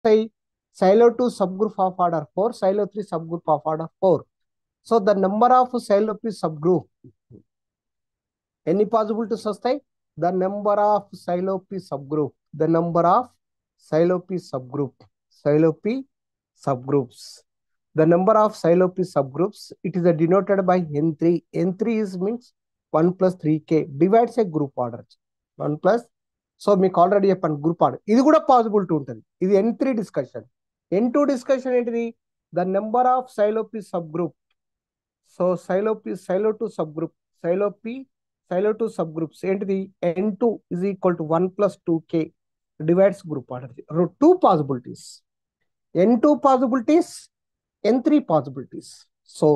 వస్తాయి? silo 2 subgroup of order 4, silo 3 subgroup of order 4. So the number of silo p subgroup, ఎన్ని possibilities వస్తాయి? the number of silo p subgroup, the number of silo p subgroups, the number of silo p subgroups, it is denoted by n3. n3 is means 1 plus 3k divides a group order 1 plus. So మీకు already చెప్పాను group order, ఇది కూడా possibility ఉంటుంది. ఇది n3 discussion. n2 discussion ఏంటిది? The number of silo p subgroup. So silo 2 subgroup, silo 2 subgroups ఏంటిది? n2 is equal to 1 plus 2k divides group order. Two possibilities, n2 possibilities, n3 possibilities. So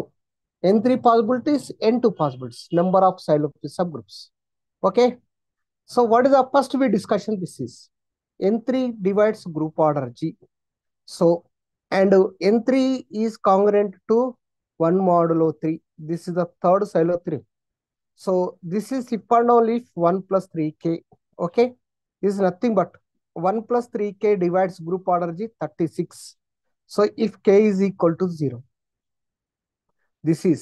n3 possibilities, n2 possibilities, number of silo p subgroups. Okay, so what is the first we discussion? This is n3 divides group order G. So and n3 is congruent to 1 modulo 3. This is the third silo 3. So this is if and only if 1 plus 3k. Okay, this is nothing but 1 plus 3k divides group order G 36. So if k is equal to 0, this is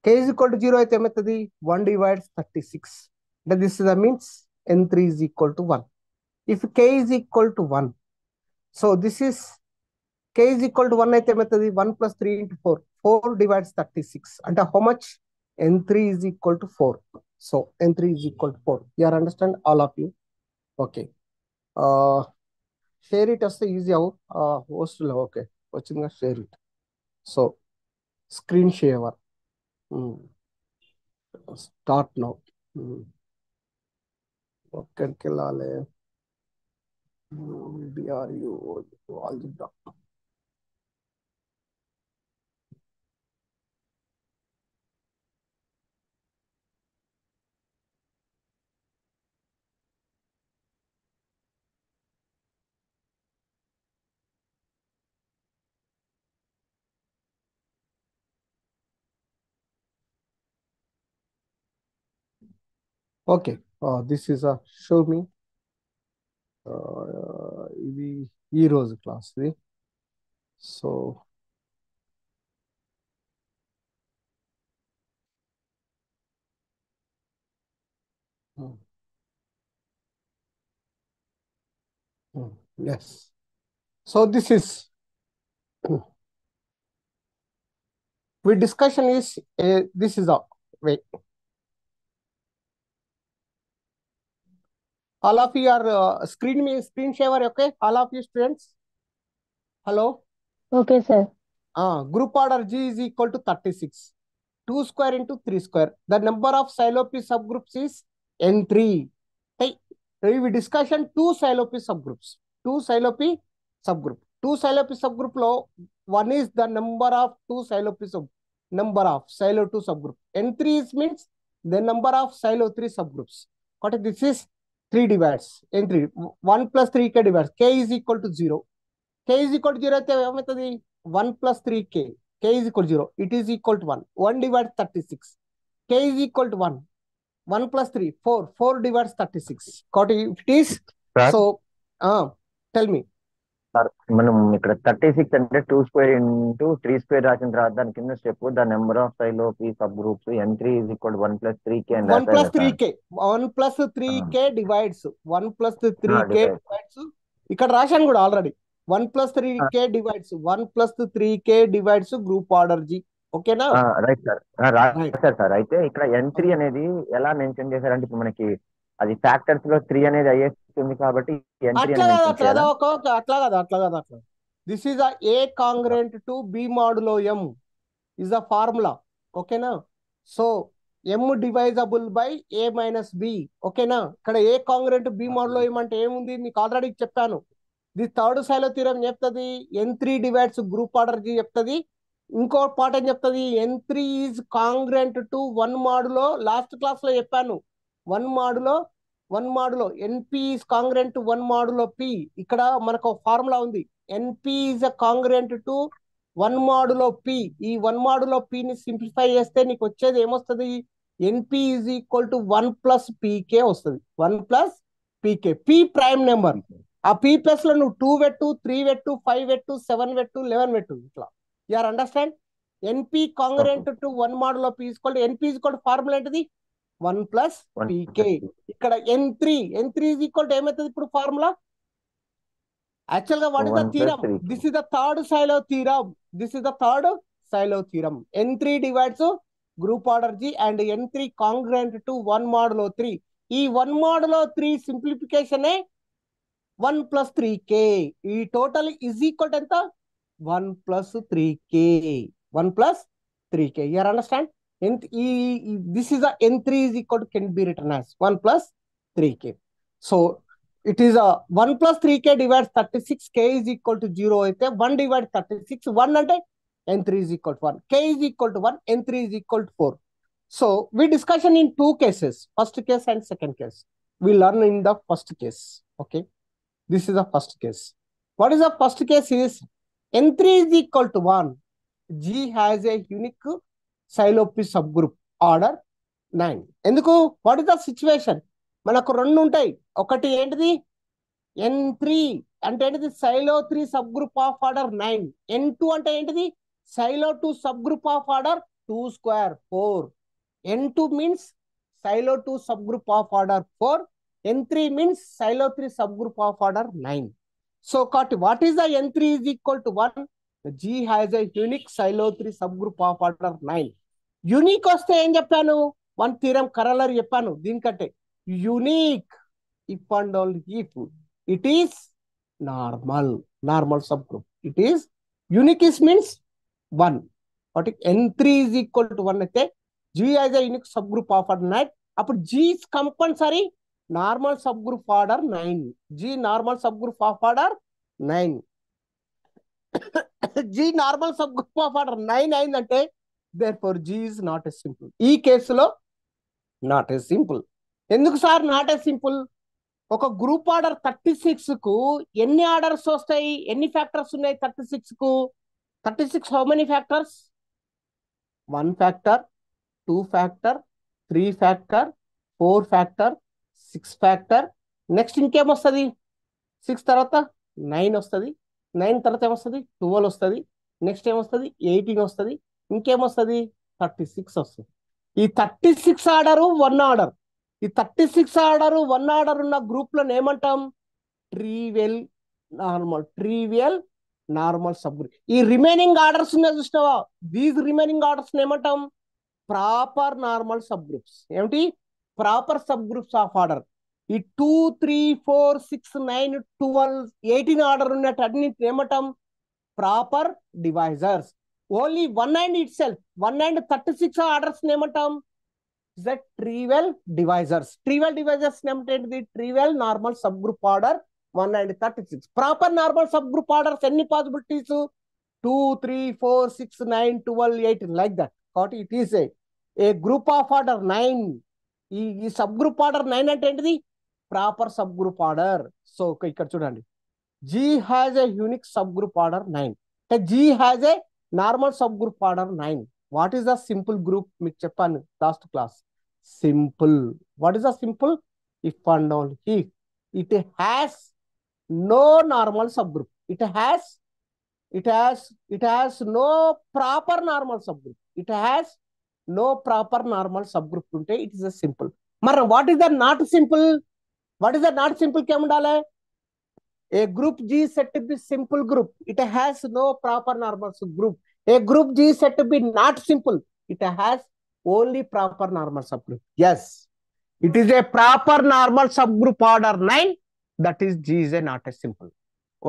k is equal to 0 అయితే ఏమవుతుంది? 1 divides 36. Then this is the means n3 is equal to 1. If k is equal to 1, so this is k is equal to 1 అయితే ఏమవుతుంది? 1 plus 3 into 4, 4 divides 36. అంటే how much? n3 is equal to 4. So n3 is equal to 4. You are understand all of you? Okay. Share it as the easy out. Host okay. Watching us, share it. So screen share. Start now. Okay, kelale. BRU algebra. Okay, this is a show me. ఇది ఈ రోజు class ఇది. So yes, so this is we discussion is this is a way. All of you are screen share, okay? All of you students, hello. Okay, sir. Group order G is equal to 36. 2 square into 3 square. The number of silo p subgroups is n3. Hey, we discussion 2 silo p subgroups. 2 silo p subgroup. 2 silo p subgroup lo one is the number of 2 silo p number of silo 2 subgroup. n3 is means the number of silo 3 subgroups. What this is 3 divides n3. 1 plus 3k divides k is equal to 0. K is equal to 0 అయితే ఏమవుతుంది? 1 plus 3k. K is equal to 0. It is equal to 1. 1 divides 36. K is equal to 1. 1 plus 3, 4. 4 divides 36. Got it? It is. Sir? So, tell me. Sir మనం ఇక్కడ 36 అంటే 2 square into 3 square రాసిన తర్వాత దాని కింద step the number of Sylow p subgroups n3 is equal to 1 plus 3k and 1 plus 3k. 1 plus 3k divides. 1 plus 3k divides. ఇక్కడ రాశాను కూడా already. 1 plus 3k divides. 1 plus 3k divides group order G. ఓకేనా? Right sir. రాశారు sir. అయితే ఇక్కడ n3 అనేది ఎలా mention చేశారంటే ఇప్పుడు మనకి అది ఫ్యాక్టర్స్ లో 3 అనేది అయ్యేస్తుంది కాబట్టి అట్లా కాదు. This is a congruent to b modulo m is a formula. ఓకేనా? So m డివైజబుల్ by a minus b. ఓకేనా? ఇక్కడ a congruent b modulo m అంటే ఏముంది మీకు ఆల్రెడీ చెప్పాను. ది థర్డ్ సైలో థీరం చెప్తుంది n3 divides group order G చెప్తుంది. ఇంకో పార్ట్ ఏం చెప్తుంది? n3 is congruent to 1 modulo. Last class లో చెప్పాను 1 modulo np is congruent to 1 modulo p. ఇక్కడ మనకు ఫార్ములా ఉంది. np is a congruent to 1 modulo p. ఈ 1 మాడులో p ని సింప్లిఫై చేస్తే నీకు వచ్చేది ఏమొస్తుంది? np is equal to 1 plus pk వస్తుంది. 1 plus pk. p prime number. ఆ P ప్లస్ లో నువ్వు 2 పెట్టు, 3 పెట్టు, 5 పెట్టు, 7 పెట్టు, 11 పెట్టు, ఇట్లా. You are understand? N p congruent to 1 modulo of P n p formula ఏంటిది? 1 ప్లస్ పీకే. ఇక్కడ N3 ఈజ్ ఈక్వల్ టు ఏమవుతుంది ఇప్పుడు ఫార్ములా? యాక్చువల్ గా what is the theorem? This is the third Sylow theorem. N3 divides group order G and N3 congruent to 1 modulo 3. ఈ 1 modulo 3 simplification 1 plus 3k. ఈ total is equal to ఎంత? 1 plus 3k. 1 plus 3k. You understand? This is a N3 is equal to can be written as 1 plus 3k. So it is a 1 plus 3k divides 36. K is equal to 0 అయితే 1 divides 36. 1 అంటే N3 is equal to 1. K is equal to 1. N3 is equal to 4. So we discussion in two cases. First case and second case. We learn in the first case. Okay. This is the first case. What is the first case is N3 is equal to 1. G has a unique Silo-P subgroup order 9. ఎందుకు? What is the situation? మనకు రెండు ఉంటాయి. ఒకటి ఏంటిది? N3 అంటే ఏంటిది? Silo-3 sub group of order 9. N2 అంటే ఏంటిది? Silo-2 sub group of order 2 square 4. N2 means Silo-2 sub group of order 4. N3 means Silo-3 sub group of order 9. So what is the N3 is equal to 1? G has a unique Silo-3 subgroup of order 9. Unique వస్తే ఏం చెప్పాను? One theorem కరలర్ చెప్పాను. దీనికంటే unique if and only if it is normal sub group. It is unique is means 1. What N3 is equal to 1 అయితే G has a unique subgroup of order 9. అప్పుడు G is compulsory normal subgroup order 9. G normal subgroup of order 9. G normal subgroup of order 9 అయిందంటే therefore G is not as simple. ఈ కేసులో not as simple. ఎందుకు sir not as simple? ఒక group order 36 కు ఎన్ని orders వస్తాయి? ఎన్ని factors ఉన్నాయి 36 కు? 36 how many factors? 1 factor, 2 factor, 3 factor, 4 factor, 6 factor. Next ఇంకేమొస్తుంది? 6 తర్వాత 9 వస్తుంది. 9 తర్వాత ఏమొస్తుంది? 12 వస్తుంది. నెక్స్ట్ ఏమొస్తుంది? 18 వస్తుంది. ఇంకేమొస్తుంది? 36 వస్తుంది. ఈ 36 ఆర్డరు 1 ఆర్డర్. ఈ 36 ఆర్డరు 1 ఆర్డర్ ఉన్న గ్రూప్ లో ఏమంటాం? Trivial normal subgroup. ఈ రిమైనింగ్ ఆర్డర్స్ ఉన్నాయి చూసినావా? దీస్ రిమైనింగ్ ఆర్డర్స్ ఏమంటాం? Proper normal subgroups. ఏమిటి? Proper subgroups of order. ఈ 2, 3, 4, 6, 9, 12, 18 ఆర్డర్ ఉన్నట్టు అన్నింటిని ఏమంటాం? Proper divisors. Only 1 and itself 1 and 36 orders ఏమంటాం? Trivial divisors. ఏమిటంటే trivial normal subgroup order 1 and 36. Proper normal subgroup orders ఎన్ని possibilities? 2, 3, 4, 6, 9, 12, 18 like that. కాబట్టి it is a group of order 9. ఈ subgroup order 9 అంటే ఏంటిది? Proper subgroup order. So ఇక్కడ చూడండి, G has a unique subgroup order 9. G has a normal subgroup order 9. What is the simple group? మీకు చెప్పాను last class. Simple. What is the simple? If and only if it has no normal subgroup. It has no proper normal subgroup. It has no proper normal subgroup ఉంటే it is a simple. మరి what is the not simple? ఏముండాలి? A group G is said to be simple group. It has no proper normal subgroup. A group G is said to be not simple. It has only proper normal subgroup. Yes, it is a proper normal subgroup order 9. That is G is a not a simple.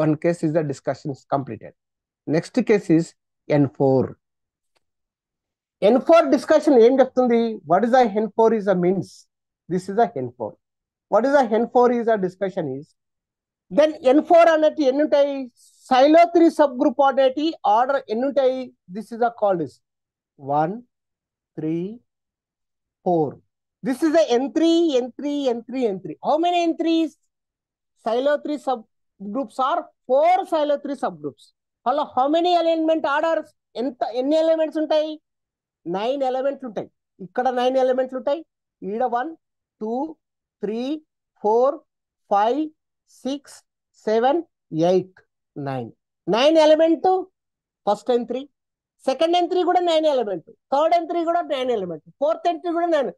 One case is the discussion is completed. Next case is N4. N4 discussion ఏం చెప్తుంది? What is the N4 is a means? This is a N4. What is the N4 is a discussion is then N4 అనేది ఎన్ని ఉంటాయి? Silo-3 sub group అనేది order ఎన్ని ఉంటాయి? This is called is 1, 3, 4. This is N3. How many N3s? Silo-3 subgroups are 4 Silo-3 subgroups. Hello how many element orders? ఎన్ని elements ఉంటాయి? 9 ఎలిమెంట్లు ఉంటాయి. ఇక్కడ 9 ఎలిమెంట్లు ఉంటాయి. ఈడ 1, 2, 3, 4, 5, 6, 7, 8, 9. 9 element first entry. Second entry కూడా 9 element. Third entry కూడా 9 element. Fourth entry కూడా 9.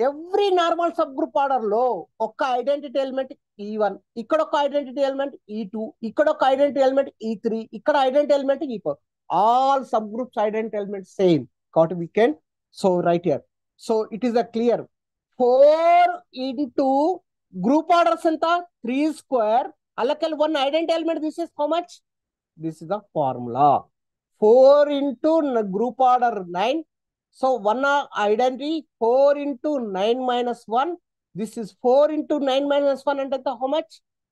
Every normal subgroup order లో ఒక ఐడెంటిటీ ఎలిమెంట్ E1, ఇక్కడ ఒక ఐడెంటిటీ ఎలిమెంట్ E2, ఇక్కడ ఒక ఐడెంటిటీ ఎలిమెంట్ E3, ఇక్కడ identity element E4. All sub groups identity element same. కాబట్టి we can so right here. So it is a clear 4 into group orders ఎంత 3 square. Allakal one identity element. This is how much? This is the formula. 4 into group order 9. So 1 identity 4 into 9 minus 1. This is 4 into 9 minus 1 and how much?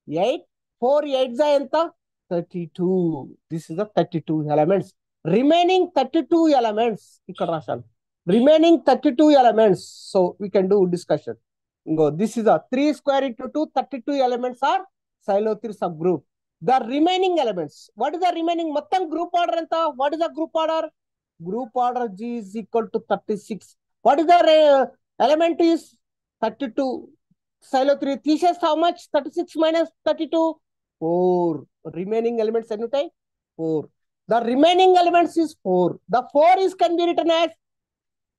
8. 4 8s enta 32. This is the 32 elements. Remaining 32 elements. Ikkada rasanu. Remaining 32 elements. So we can do discussion. Go. This is a 3 square into 2. 32 elements are silo 3 subgroup. The remaining elements. What is the remaining? Mattam group order enta. What is the group order? Group order G is equal to 36. What is the element is 32. Silo 3. Thesis how much? 36 minus 32. 4. Remaining elements any time? 4. The remaining elements is 4. The 4 is can be written as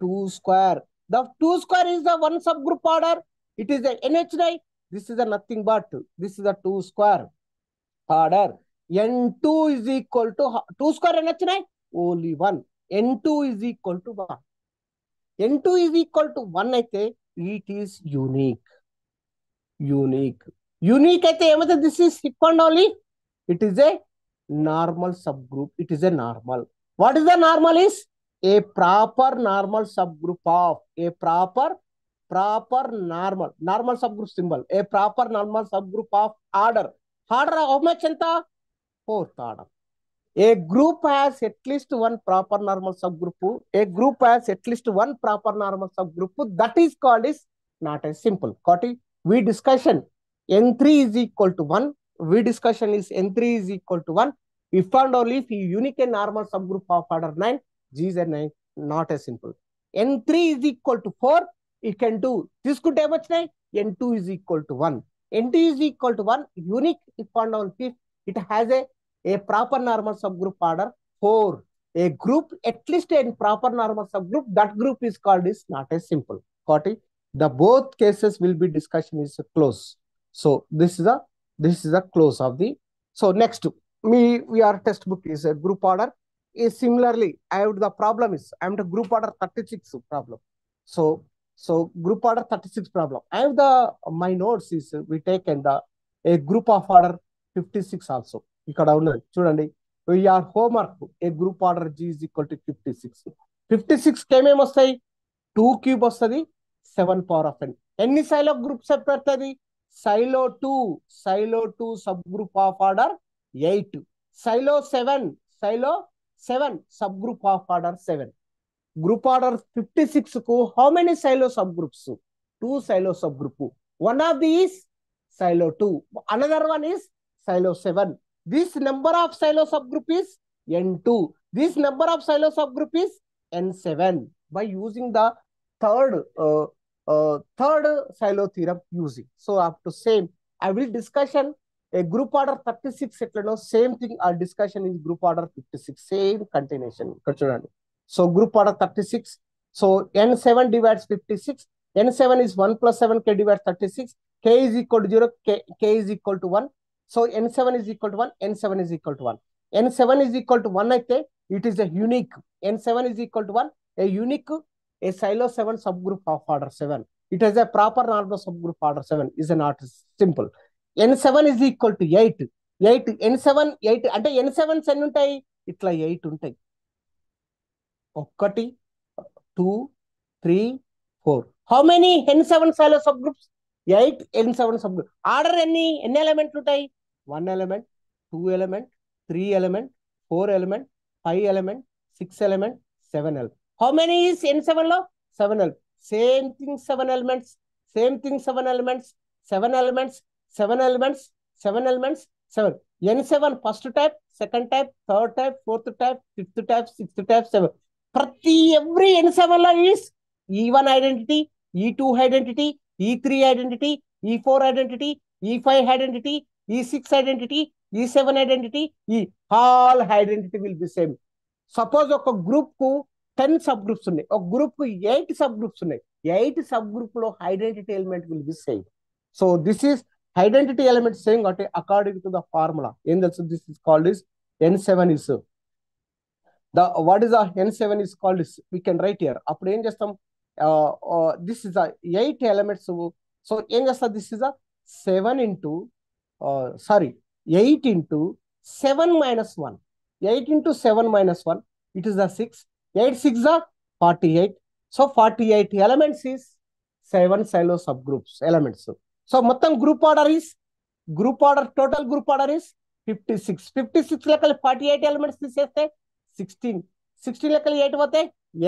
2 square. The 2 square is the one subgroup order. It is the NH9. This is a nothing but. This is a 2 square order. N2 is equal to 2 square NH9. Only 1. N2 is equal to 1. N2 is equal to 1 అయితే it is unique. Unique అయితే ఏమైతే this is hip and only. It is a normal subgroup. It is a normal. What is the normal is? A proper normal subgroup of a proper normal subgroup symbol. A proper normal subgroup of order. Order how much anta? 4th order. A group has at least one proper normal subgroup. A group has at least one proper normal subgroup. That is called is not as simple. We discussion N3 is equal to 1. We discussion is N3 is equal to 1. If and only if unique and normal subgroup of order 9, G is a 9, not as simple. N3 is equal to 4. You can do this could have much 9. N2 is equal to 1. N2 is equal to 1. Unique if and only if it has a proper normal subgroup order 4. A group at least a proper normal subgroup, that group is called is not as simple. Got it? The both cases will be discussion is close. So this is a close of the. So next we are textbook is a group order. Is similarly I have the problem is I am the group order 36 problem. So group order 36 problem. I have the my notes is we taken the a group of order 56 also. ఇక్కడ ఉన్నది చూడండి our homework a group order G is equal to 56. 56 ఏమేమి వస్తాయి 2 cube వస్తుంది 7 power of n. ఎన్ని Sylow groups పెడుతుంది Sylow 2 subgroup of order 8. Sylow 7 subgroup of order 7. Group order 56 కు how many Sylow subgroups 2 Sylow subgroup. One of these silo 2, another one is silo 7. This number of silo subgroup is N2. This number of silo subgroup is N7. By using the third silo theorem using. So up to same, I will discussion a group order 36. Same thing. Our discussion is group order 56. Same continuation. So group order 36. So N7 divides 56. N7 is 1 plus 7 K divides 36. K is equal to 0. K is equal to 1. So N7 is equal to 1, N7 is equal to 1. N7 is equal to 1 అయితే it is a unique. N7 is equal to 1, a unique, a silo 7 subgroup of order 7. It has a proper normal subgroup order 7. Is not simple. N7 is equal to 8. N7 8 అంటే N7 ఎన్ని ఉంటాయి ఇట్లా 8 ఉంటాయి 1 2 3 4. How many N7 silo subgroups? 8 N7 subgroup. Order ఎన్ని ఎలిమెంట్లు ఉంటాయి 1 element, 2 element, 3 element, 4 element, 5 element, 6 element, 7 element. How many is N7 లో 7 element. Same thing 7 elements. Same thing 7 elements. 7 elements. 7 elements. 7 elements. 7. N7 first type, second type, third type, fourth type, fifth type, sixth type, 7. ప్రతి every N7 లో is E1 identity, E2 identity, E3 identity, E4 identity, E5 identity, E6 identity, E7 identity, all identity will be same. Suppose ఒక group కు 10 sub groups ఉన్నాయి, ఒక group కు 8 sub groups ఉన్నాయి, 8 sub group లో identity element will be same. So this is identity element same కాబట్టి according to the formula ఏం తెలుసు, this is called is N7 is the what is the N7 is called is we can write here. అప్పుడు ఏం చేస్తాం, this is a 8 elements. So ఏం చేస్తా, this is a 7 into sorry 8 into 7 minus 1. 8 into 7 minus 1, it is the 6. 8 6 are 48. So 48 elements is 7 silo subgroups elements. So మొత్తం group order is total group order is 56. 56 లెక్కలు 48 elements తీసేస్తే 16. 16 లెక్కలు 8 పోతే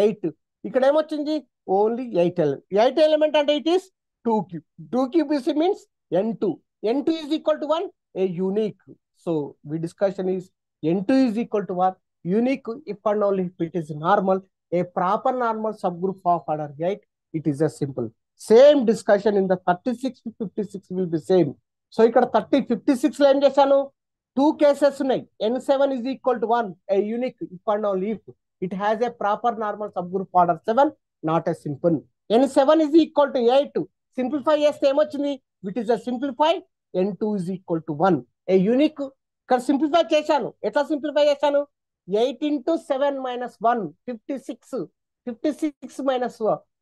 8. ఇక్కడ ఏమొచ్చింది, only 8 element అంటే it is 2 cube. 2 cube is means N2. N2 is equal to 1, a unique. So we discussion is N2 is equal to 1, unique if and only if it is normal, a proper normal subgroup of order 8. It is a simple. Same discussion in the 36 to 56 will be same. So ఇక్కడ 56 లో ఏం చేశాను, 2 cases ఉన్నాయి. N7 is equal to 1, a unique if and only if it has a proper normal subgroup order 7, not a simple. N7 is equal to 8. Simplify చేస్తే ఏమొచ్చింది, with is a simplify, N2 is equal to 1, a unique. ఇక్కడ simplify చేశాను, ఎట్లా simplify చేశాను, 8 into 7 minus 1, 56. 56 minus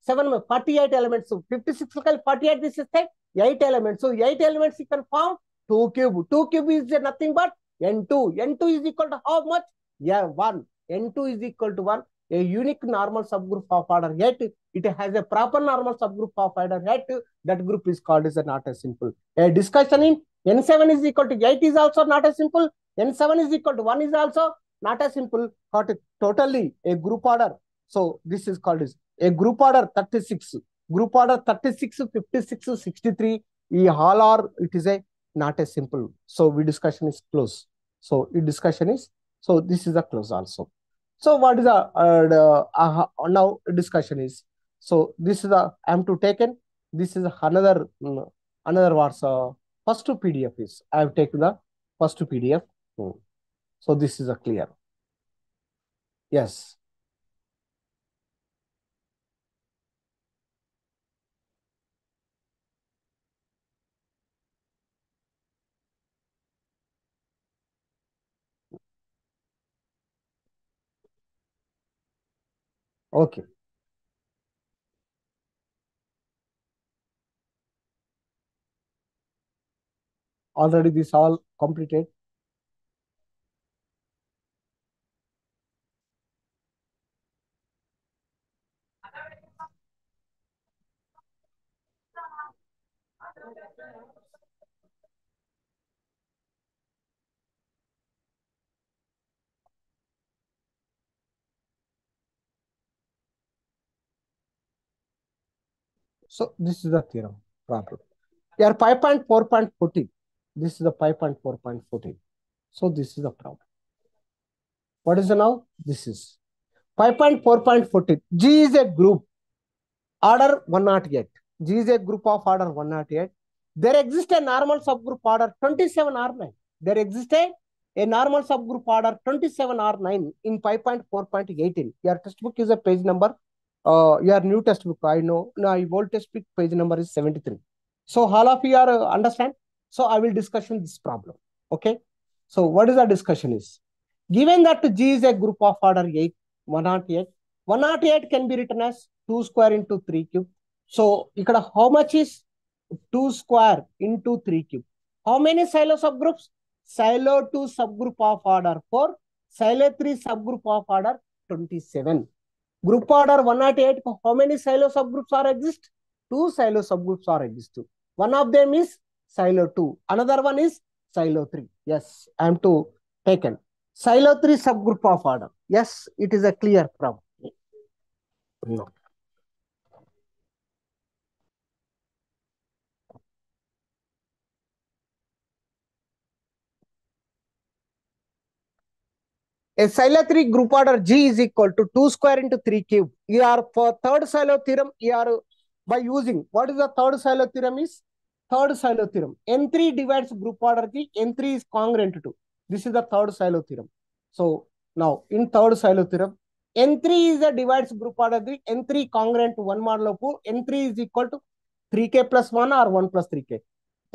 7, 48 elements. 56 కలిపి 48 తీసేస్తే 8 elements. So 8 elements you can form 2 cube. 2 cube is nothing but N2. N2 is equal to how much? Yeah, 1. N2 is equal to 1. A unique normal subgroup of order 8. It has a proper normal subgroup of order 8. That group is called as a not a simple. A discussion in N7 is equal to 8 is also not a simple. N7 is equal to 1 is also not a simple. Got it? Totally a group order. So this is called as a group order 36. Group order 36, 56, 63. All are, it is a not a simple. So we discussion is close. So discussion is, so this is a close also. So what is now discussion is, so this is I am to taken, this is another what's first PDF is, I have taken the first PDF. So this is a clear. Yes. Okay. Already this all completed. So this is the theorem problem. Here 5.4.14. This is the 5.4.14. So this is the problem. What is the now? This is 5.4.14. G is a group order 108. G is a group of order 108. There exists a normal subgroup order 27R9. There exists a normal subgroup order 27R9 in 5.4.18. Your textbook is a page number. Your new textbook, I know. Now, old textbook page number is 73. So all of you are understand. So I will discussion this problem. Okay. So what is the discussion is? Given that G is a group of order 8, 108. 108 can be written as 2 square into 3 cube. So ikkada how much is 2 square into 3 cube? How many silo subgroups? Silo 2 subgroup of order 4. Silo 3 subgroup of order 27. Group order 108, how many silo subgroups are exist? 2 silo subgroups are exist. One of them is silo 2. Another one is silo 3. Yes, I am to taken. Silo 3 subgroup of order. Yes, it is a clear problem. No. A silo 3 group order G is equal to 2 square into 3 cube. You are for third silo theorem, you are by using, what is the third silo theorem is? third Silo theorem. N3 divides group order G. N3 is congruent to. This is the third Silo theorem. So now in third Silo theorem, N3 is a divides group order G. N3 congruent to 1 model of N3 is equal to 3k plus 1 or 1 plus 3k.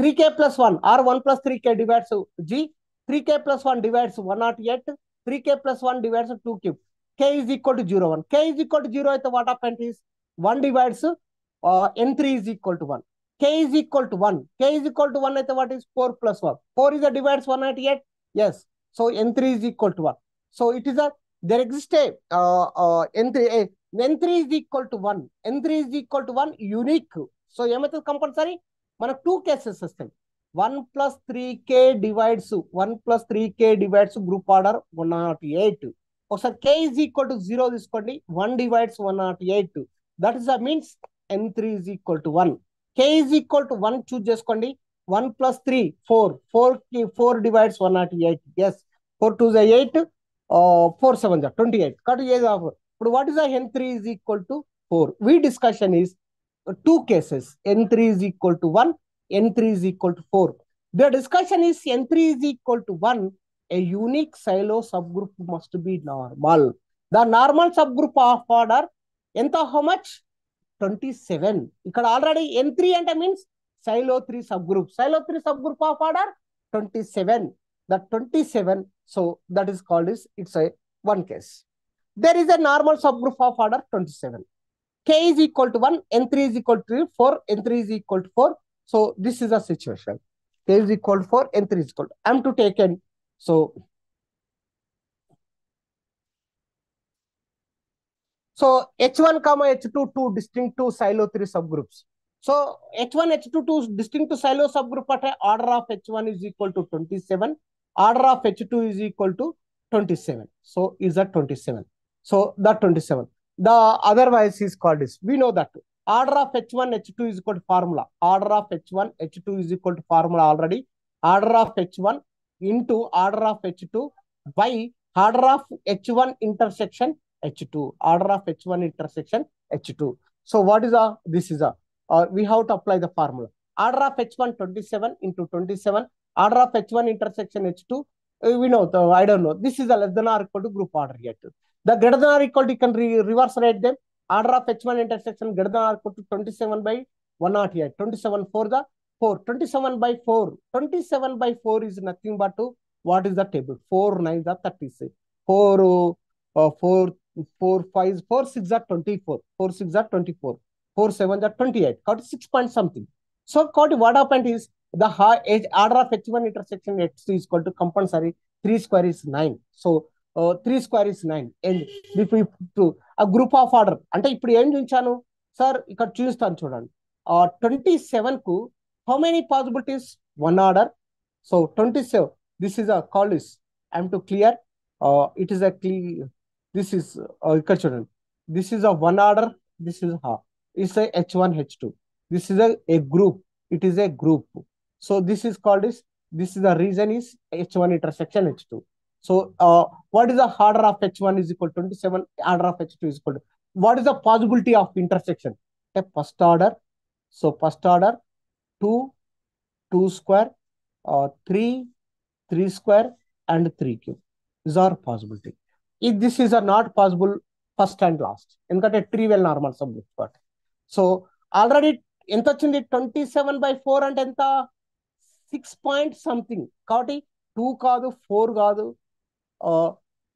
3k plus 1 or 1 plus 3k divides G. 3k plus 1 divides 108. 3k plus 1 divides 2 cube. K is equal to 0, 1. K is equal to 0 at the what happened is 1 divides N3 is equal to 1. K is equal to 1. K is equal to 1 at the what is 4 plus 1. 4 is a divides 198. Yes. So N3 is equal to 1. So it is a, there exists a N3 is equal to 1. N3 is equal to 1 unique. So ఏమైతే compulsory మనకు 2 cases వస్తాయి. 1 plus 3k divides 1 plus 3k divides group order 108. ఒకసారి k is equal to 0 తీసుకోండి. 1 divides 108. That is the means N3 is equal to 1. K is equal to 1 choose చేసుకోండి. 1 plus 3, 4. 4 divides 108. Yes. 4 2 is 8. 4 7 is 28. But what is the N3 is equal to 4? We discussion is 2 cases. N3 is equal to 1. N3 is equal to 4. The discussion is N3 is equal to 1. A unique silo subgroup must be normal. The normal subgroup of order, how much? 27. ఇక్కడ already N3 అంటే means silo 3 subgroup. Silo 3 subgroup of order 27. That 27, so that is called is, it's a one case. There is a normal subgroup of order 27. K is equal to 1, N3 is equal to 4, N3 is equal to 4. So this is a situation. K is equal to 4, N3 is equal to, I'm to take n. So H1 comma H2 two distinct to silo 3 subgroups. So H1 H2 two distinct to silo subgroup at order of H1 is equal to 27. Order of H2 is equal to 27. So is that 27? So that 27. The otherwise is called this. We know that order of H1 H2 is equal to formula. Order of H1 H2 is equal to formula already. Order of H1 into order of H2 by order of H1 intersection H2. Order of H1 intersection H2. So what is a, this is a, we have to apply the formula. Order of H1 27 into 27. Order of H1 intersection H2. We know, I don't know. This is a less than or equal to group order yet. The greater than or equal to, you can reverse write them. Order of H1 intersection greater than or equal to 27 by 108. 27 for the 4. 27 by 4. 27 by 4 is nothing but to, what is the table? 4 9 are 36. 4 5 4 6 are 24. 4 6 are 24. 4 7 are 28. Got 6 point something. So what happened is the order of H1 intersection H2 is equal to compulsory 3 square is 9. So 3 square is 9. And if we to a group of order, అంటే ఇప్పుడు ఏం చూపించాను sir, ఇక్కడ చూస్తాను చూడండి. 27 కు how many possibilities? One order. So 27. This is a call is, I am to clear. It is a clear. This is ఇక్కడ చూడండి. This is a one order. This is it's a H1 H2. This is a group. It is a group. So this is called is, this is the reason is H1 intersection H2. So what is the order of H1 is equal to 27, order of H2 is equal to, what is the possibility of intersection? A first order. So first order 2 square, 3 square and 3 cube. These are possibility. If this is a not possible, first and last. ఎందుకంటే trivial normal subgroup. So already ఎంత వచ్చింది? 27 by 4 అంటే ఎంత? 6 point something. కాబట్టి 2 కాదు, 4 కాదు,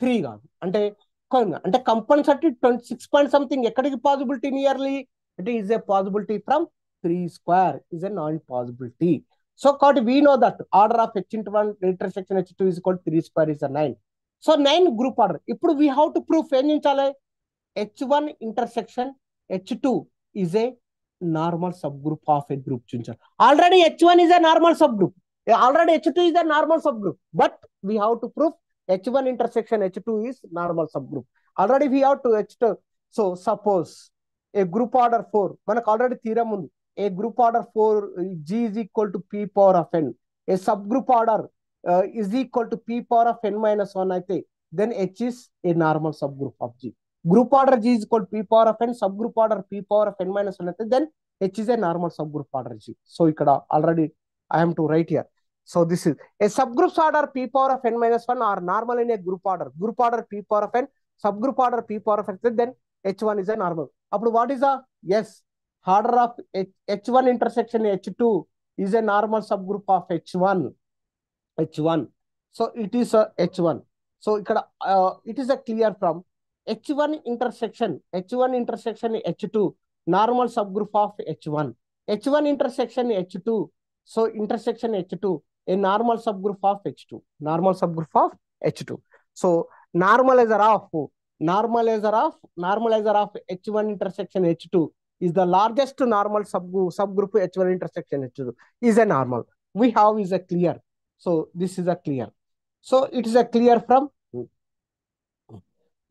3 కాదు. అంటే కంపల్సరీ 26 point something. ఎక్కడికి పాసిబిలిటీ నియర్లీ? అంటే is a possibility from 3 square is a non possibility. So కాబట్టి we know that order of H into 1 intersection H2 is equal to 3 square is a 9. So 9 group order. ఇప్పుడు we have to prove ఏం చేయాలి? H1 intersection H2 is a normal subgroup of a group. Already H1 is a normal subgroup. Already H2 is a normal subgroup. But we have to prove H1 intersection H2 is normal subgroup. Already we have to H2. So suppose a group order 4. మనకు already theorem ఉంది. A group order 4 G is equal to P power of n. A subgroup order is equal to P power of n minus 1 అయితే then H is a normal subgroup of G. Group order G is equal to P power of n, subgroup order P power of n minus 1 అయితే then H is a normal subgroup order G. So already I am to write here. So this is a subgroups order P power of n minus 1 are normal in a group order. Group order P power of n, subgroup order P power of x, then H1 is a normal. What is a yes? Order of H1 intersection H2 is a normal subgroup of H1. H1. So it is a H1. So it is a clear from H1 intersection H2 normal subgroup of H1. H1 intersection H2. So intersection H2 a normal subgroup of H2. Normal subgroup of H2. So normalizer of H1 intersection H2 is the largest normal subgroup H1 intersection H2 is a normal. We have is a clear. So this is a clear. So it is a clear from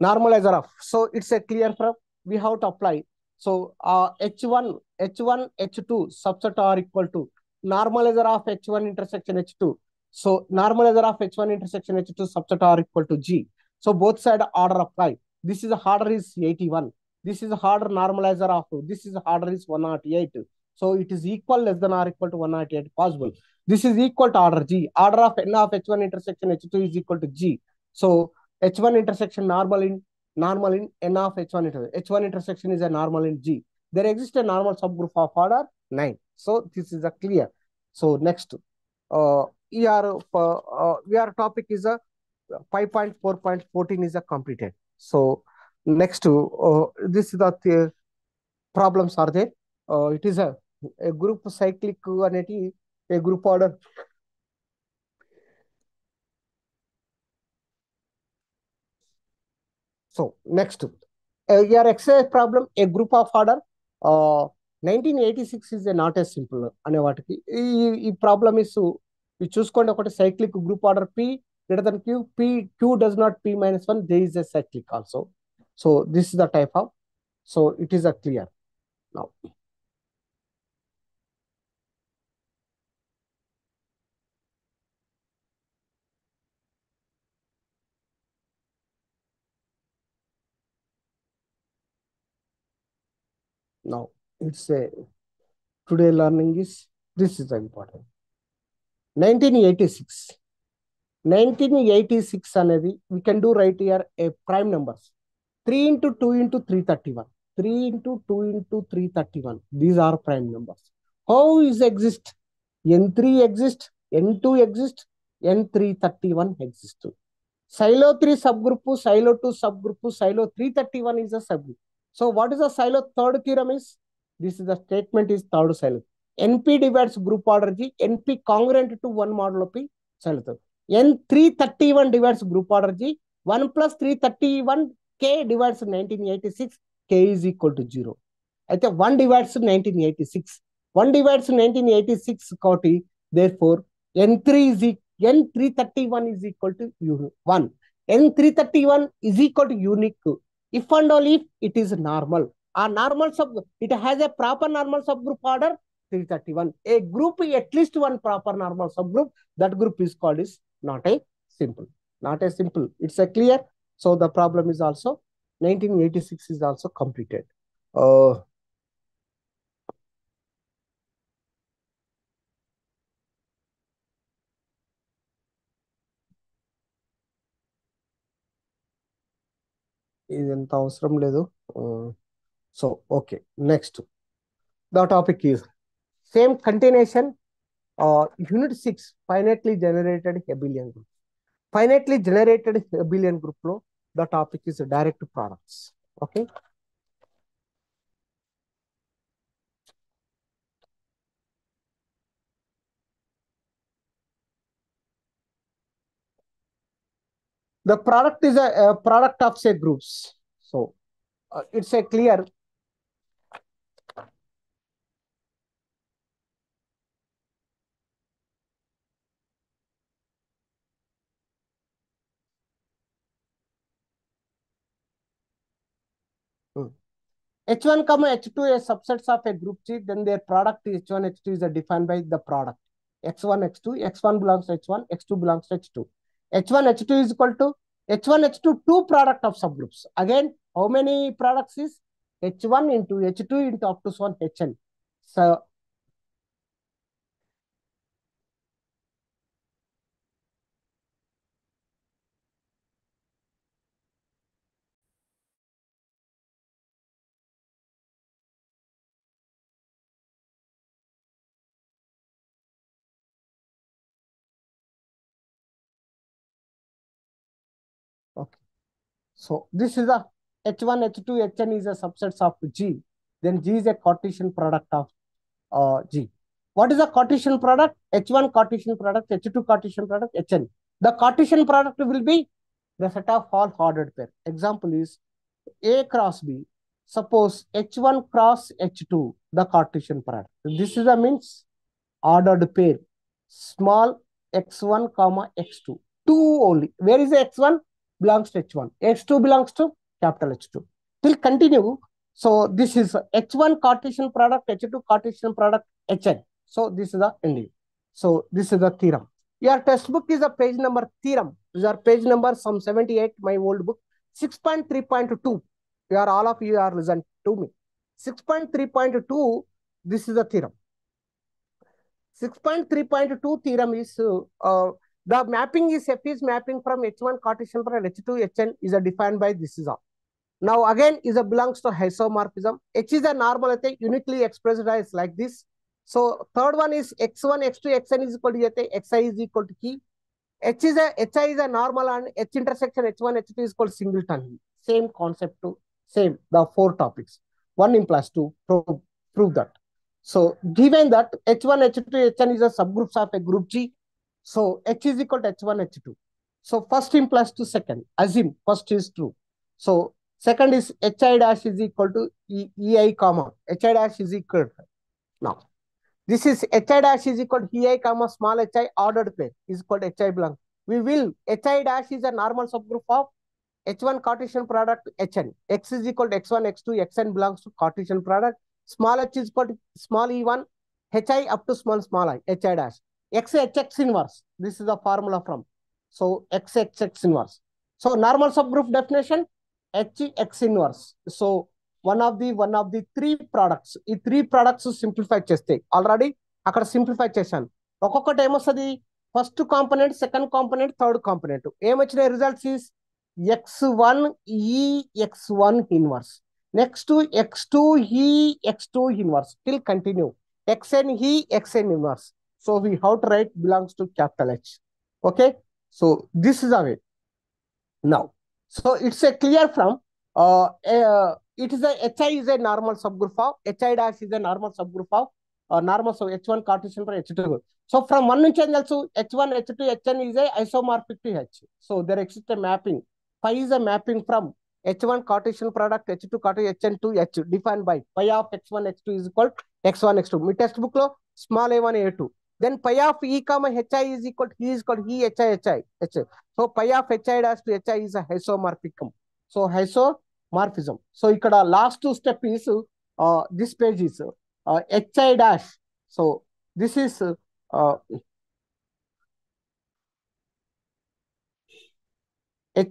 normalizer of. So it's a clear from we have to apply. So H1, H2 subset are equal to normalizer of H1 intersection H2. So normalizer of H1 intersection H2 subset are equal to G. So both side order apply. This is order is 81. This is order normalizer of this is order is 108. So it is equal less than or equal to 108 possible. This is equal to order G. Order of n of H1 intersection H2 is equal to G. So H1 intersection normal in n of H1 H1 intersection is a normal in G. There exists a normal subgroup of order 9. So this is a clear. So next, ER topic is a 5.4.14 is a completed. So next, this is the problems are there. It is a group cyclic aneti a group order. So next, your exercise problem, a group of order 1986 is not as simple అనే వాటికి ఈ problem is ఇది చూసుకోండి ఒకటి cyclic group order P greater than Q, Q does not P minus 1, there is a cyclic also. So this is the type of, so it is a clear now. Now it's a today learning is this is important. 1986 అనేది we can do right here a prime numbers 3 into 2 into 331 3 into 2 into 331 these are prime numbers. How is exist? N3 exist, N2 exist, N331 exist. Silo 3 subgroup, Silo 2 subgroup, Silo 331 is a subgroup. So what is the Silo third theorem is? This is the statement is third Silo. NP divides group order G, NP congruent to 1 modulo P, Silo third. N331 divides group order G, 1 plus 331 K divides 1986, K is equal to 0. I think 1 divides 1986. 1 divides 1986 Koti, therefore N3 is N331 is equal to 1. N331 is equal to unique if and only if it is normal. A normal it has a proper normal subgroup order 331. A group at least one proper normal subgroup, that group is called is not a simple. Not a simple. It's a clear. So the problem is also 1986 is also completed. ఇదంత అవసరం లేదు. So okay, next the topic is same continuation unit 6 finitely generated abelian group. Finitely generated abelian group lo the topic is direct products. Okay, the product is a product of say groups. So it's a clear. H1 comma H2 is subsets of a group G, then their product H1 H2 is defined by the product X1 X2, X1 belongs to H1, X2 belongs to H2. H1 H2 is equal to H1 H2 two product of subgroups. Again, how many products is H1 into H2 into up to 1 Hn. So okay. So this is a H1, H2, Hn is a subset of G. Then G is a Cartesian product of G. What is the Cartesian product? H1 Cartesian product, H2 Cartesian product, Hn. The Cartesian product will be the set of all ordered pair. Example is A cross B. Suppose H1 cross H2, the Cartesian product. This is a means ordered pair. Small x1 comma x2. Two only. Where is the x1? Belongs to h1. x2 belongs to capital H2. Till continue. So this is h1 Cartesian product, h2 Cartesian product, hn. So this is the ending. So this is the theorem. Your textbook is a page number theorem. These are page number some 78, my old book. 6.3.2. You are all of you are listen to me. 6.3.2. This is the theorem. 6.3.2 theorem is the mapping is F is mapping from H1 Cartesian product H2 Hn is defined by this is all. Now again is a belongs to isomorphism. H is a normal uniquely expressed as like this. So third one is x1 x2 xn is equal to xi is equal to key. Hi is a normal and H intersection H1 H2 is called singleton. Same concept to same the four topics. One implies to prove that. So given that H1 H2 Hn is a subgroups of a group G, so H is equal to H1 H2. So first implies to second. Assume first is true. So second is Hi dash is equal to Ei comma Hi dash is equal to now. This is Hi dash is equal to Hi comma small hi ordered pair is equal to Hi belong. We will Hi dash is a normal subgroup of H1 Cartesian product Hn. X is equal to x1, x2, xn belongs to Cartesian product. Small h is equal to small e1, hi up to small I, hi dash. X hx inverse. This is the formula from. So x hx inverse. So normal subgroup definition h x inverse. So one of the three products. ఈ three products simplify చేస్తే already అక్కడ simplify చేశాను. ఒక్కొక్కటి ఏమొస్తుంది? First component, second component, third component. ఏమొచ్చినాయి results is x1 e x1 inverse. Next to x2 e x2 inverse. Till continue. xn e xn inverse. So we have to write belongs to capital H. Okay. So this is the way. Now, so it's a clear from it is a hi is a normal subgroup of hi dash is a normal subgroup of normal so h1 Cartesian for h2. So from one నుంచి also h1 h2 hn is a isomorphic to h. So there exists a mapping. Phi is a mapping from h1 Cartesian product h2 Cartesian hn to h defined by phi of x1 x2 is equal x1 x2. Me textbook లో small a1 a2. Then pi of e comma hi is equal to e is equal to e hi. So pi of hi dash to hi is a isomorphism. So isomorphism. So ikkada last two step is this page is hi dash. So this is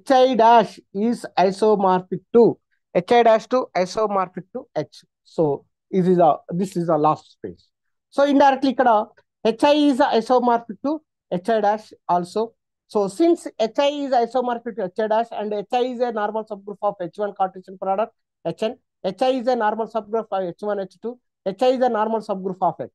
hi dash is isomorphic to hi dash to isomorphic to h. So this is the last page. So indirectly ikkada hi is isomorphic to hi dash also. So since hi is isomorphic to hi dash and hi is a normal subgroup of h1 Cartesian product hn, hi is a normal subgroup of h1 h2, hi is a normal subgroup of x.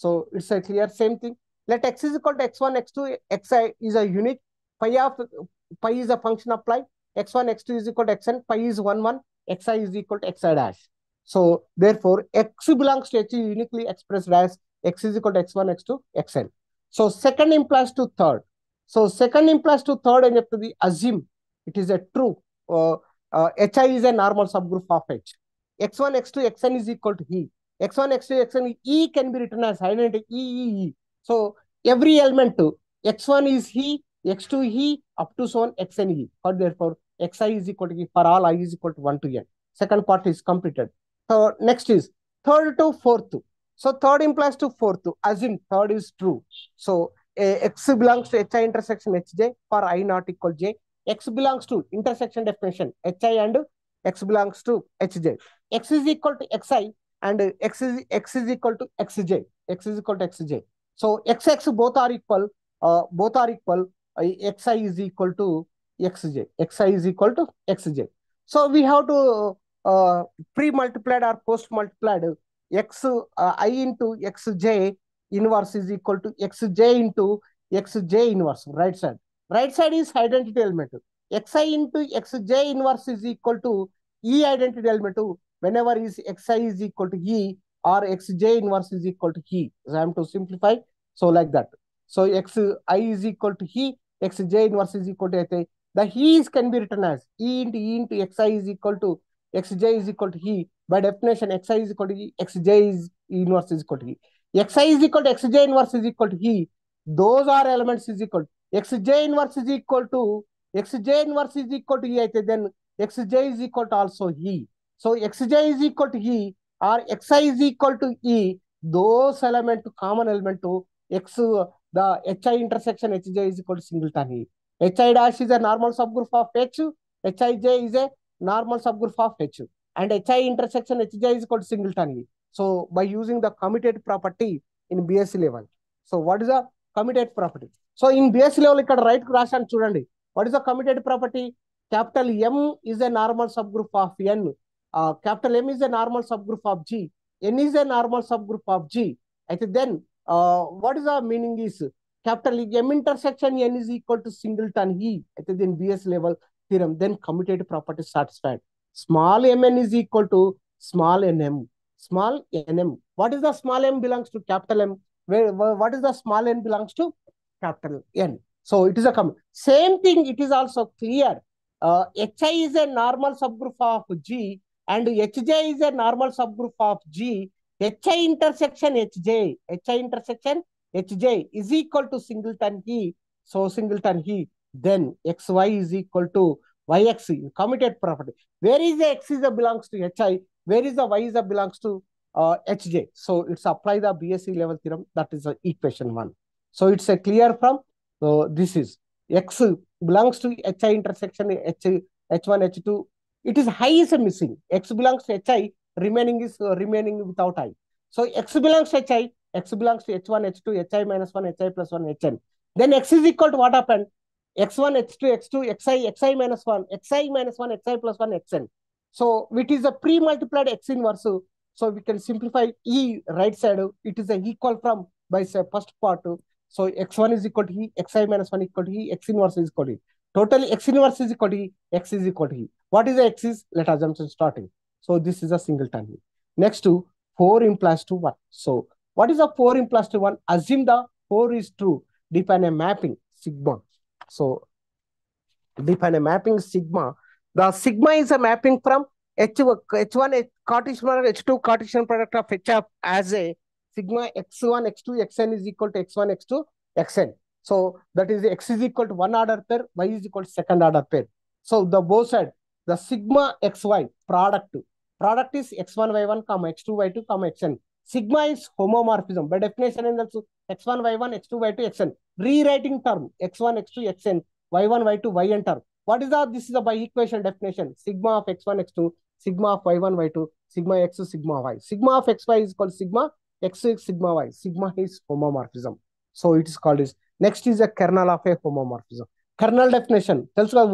So it's a clear same thing. Let x is equal to x1 x2 xi is a unique. Pi is a function of pi. x1 x2 is equal to xn. Pi is 1 1. Xi is equal to xi dash. So therefore x belongs to h uniquely expressed as x is equal to x1 x2 xn. So second implies to third. So second implies to third and have to be assume it is a true. Hi is a normal subgroup of h. x1 x2 xn is equal to e. x1 x2 xn e can be written as identity e. So every element to x1 is he, x2 he, up to so on xn he. Or therefore xi is equal to e for all I is equal to 1 to n. Second part is completed. So next is third to fourth. So third implies to fourth. Assume third is true. So x belongs to hi intersection hj for I not equal j. X belongs to intersection definition hi and x belongs to hj. X is equal to xi and x is equal to xj. X is equal to xj. So x both are equal. Both are equal. Xi is equal to xj. Xi is equal to xj. So we have to pre-multiplied or post-multiplied I into xj inverse is equal to xj into xj inverse, right side. Right side is identity element. Xi into xj inverse is equal to E identity element whenever is xi is equal to E or xj inverse is equal to E. So I am to simplify. So like that. So xi is equal to E, xj inverse is equal to the E's can be written as E into xi is equal to xj is equal to E. By definition, xi is equal to E, xj is inverse is equal to E. Xi is equal to xj inverse is equal to E. Those are elements is equal. Xj inverse is equal to E. Then xj is equal to also E. So xj is equal to E or xi is equal to E. Those common element to x, the hi intersection hj is equal to singleton E. Hi dash is a normal subgroup of H. Hij is a normal subgroup of H. And hi intersection hj is equal to singleton E. So by using the commutative property in BSc level. So what is the commutative property? So in BSc level, ikkada right రాశాను చూడండి. What is the commutative property? Capital M is a normal subgroup of N. Capital M is a normal subgroup of G. N is a normal subgroup of G. Then what is the meaning is capital M intersection N is equal to singleton E. Then BS level theorem, then commutative property satisfied. Small mn is equal to small nm. Small nm. What is the small m belongs to capital M? What is the small n belongs to capital N? So it is a same thing. It is also clear. Hi is a normal subgroup of G and Hj is a normal subgroup of G. Hi intersection Hj is equal to singleton E. So singleton E. Then xy is equal to yx, commutative property. Where is the x is a belongs to Hi? Where is the y is a belongs to Hj? So it's apply the BSc level theorem. That is equation 1. So it's a clear from this is x belongs to Hi intersection H1 H2. It is high is missing. X belongs to Hi, remaining is remaining without I. So x belongs to Hi, x belongs to H1 H2 Hi minus 1 Hi plus 1 Hn. Then x is equal to what happened? X1 H2 X2 Xi minus 1 Xi minus 1 Xi plus 1 Xn. So it is a pre-multiplied x inverse. So we can simplify E right side. It is a equal from by say first part. So x1 is equal to E, xi minus 1 equal to E, x inverse is equal to E. Totally x inverse is equal to E, x is equal to E. What is the x is? Let assumption starting. So this is a singleton E. Next to 4 implies to 1. So what is the 4 implies to 1? Assume the 4 is true. Define a mapping sigma. So define a mapping sigma. The sigma is a mapping from H1 Cartesian product, H2 Cartesian product of H as a sigma x1 x2 xn is equal to x1 x2 xn. So that is x is equal to 1 order pair, y is equal to second order pair. So the both side, the sigma xy product is x1 y1 comma x2 y2 comma xn. Sigma is homomorphism. By definition, in x1 y1 x2 y2 xn. Rewriting term x1 x2 xn y1 y2 yn term. What is that? This is a by equation definition. Sigma of x1 x2, sigma of y1 y2, sigma x sigma y. Sigma of xy is called sigma x sigma y. Sigma is homomorphism. So it is called is. Next is a kernel of a homomorphism. Kernel definition tells us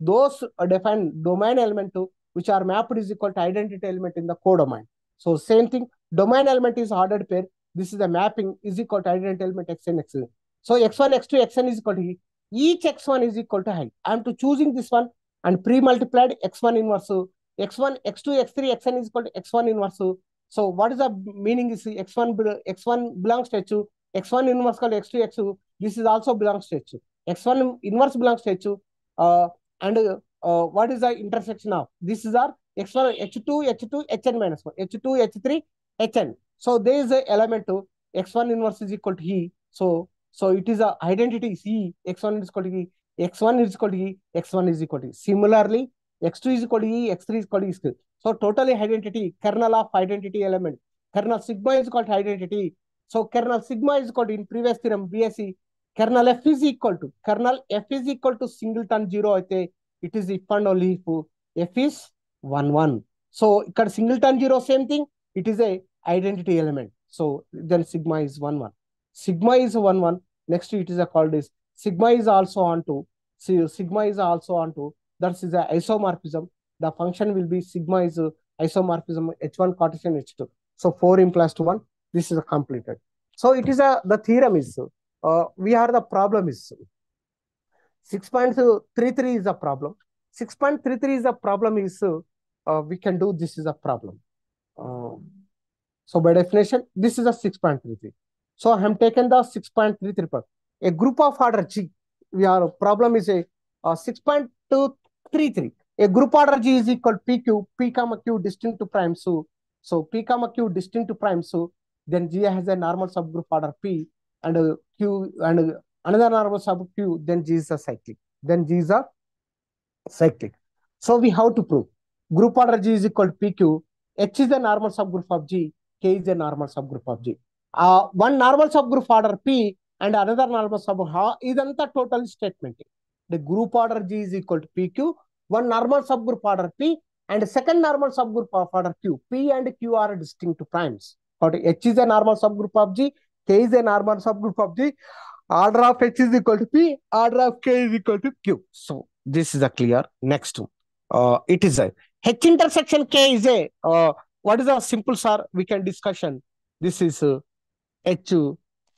those define domain element to which are mapped is equal to identity element in the codomain. So same thing, domain element is ordered pair. This is the mapping is equal to identity element xn xn. So x1 x2 xn is equal to E. Each x1 is equal to I. I am to choosing this one and pre-multiplied x1 inverse. X1, x2, x3, xn is equal to x1 inverse. So what is the meaning is x1 belongs to H, x1 inverse called x2, x2. This is also belongs to H. X1 inverse belongs to H. And what is the intersection of? This is our x1, h2, hn minus 1, h2, h3, hn. So there is an element to x1 inverse is equal to E. So it is a identity C, x1 is equal to E, x1 is equal to E, x1 is equal to E. Similarly, x2 is equal to E, x3 is equal to E. So totally identity, kernel of identity element. Kernel sigma is equal to identity. So kernel sigma is equal to, in previous theorem, BSc, kernel F is equal to singleton 0 అయితే it is if and only if F is 1, 1. So ఇక్కడ singleton 0 same thing, it is a identity element. So then sigma is 1 1. Sigma is 1 1. Next it is a called is sigma is also onto. So sigma is also onto. That is a isomorphism. The function will be sigma is isomorphism h1 Cartesian h2. So 4 implies to 1. This is completed. So it is a the theorem is we are the problem is 6.33 is a problem. 6.33 is a problem is we can do this is a problem. So by definition, this is a 6.33. So I have taken the 6.33. A group of order G. We are problem is a 6.233. A group order G is equal to PQ, P comma Q distinct to prime. So P comma Q distinct to prime. So then G has a normal subgroup order P and Q and another normal sub Q. Then G is a cyclic. Then G is a cyclic. So we have to prove group order G is equal to PQ. H is a normal subgroup of G. K is a normal subgroup of G. One normal subgroup order P and another normal subgroup is the total statement. The group order G is equal to PQ. One normal subgroup order P and second normal subgroup of order Q. P and Q are distinct primes. H is a normal subgroup of G. K is a normal subgroup of G. Order of H is equal to P. Order of K is equal to Q. So this is a clear. Next, it is a H intersection K is a what is a simple sir? We can discussion. This is H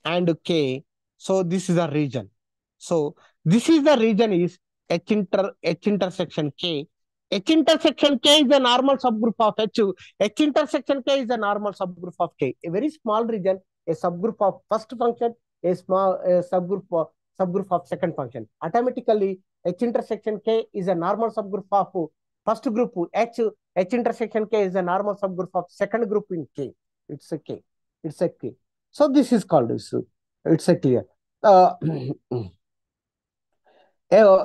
and K. So this is a region. So this is the region is H intersection K. H intersection K is a normal subgroup of H. H intersection K is a normal subgroup of K. A very small region, a subgroup of first function, a small subgroup of second function. Automatically, H intersection K is a normal subgroup of first group H. H intersection K is a normal subgroup of second group in K. It's a K. It's a K. So this is called this. It's a clear.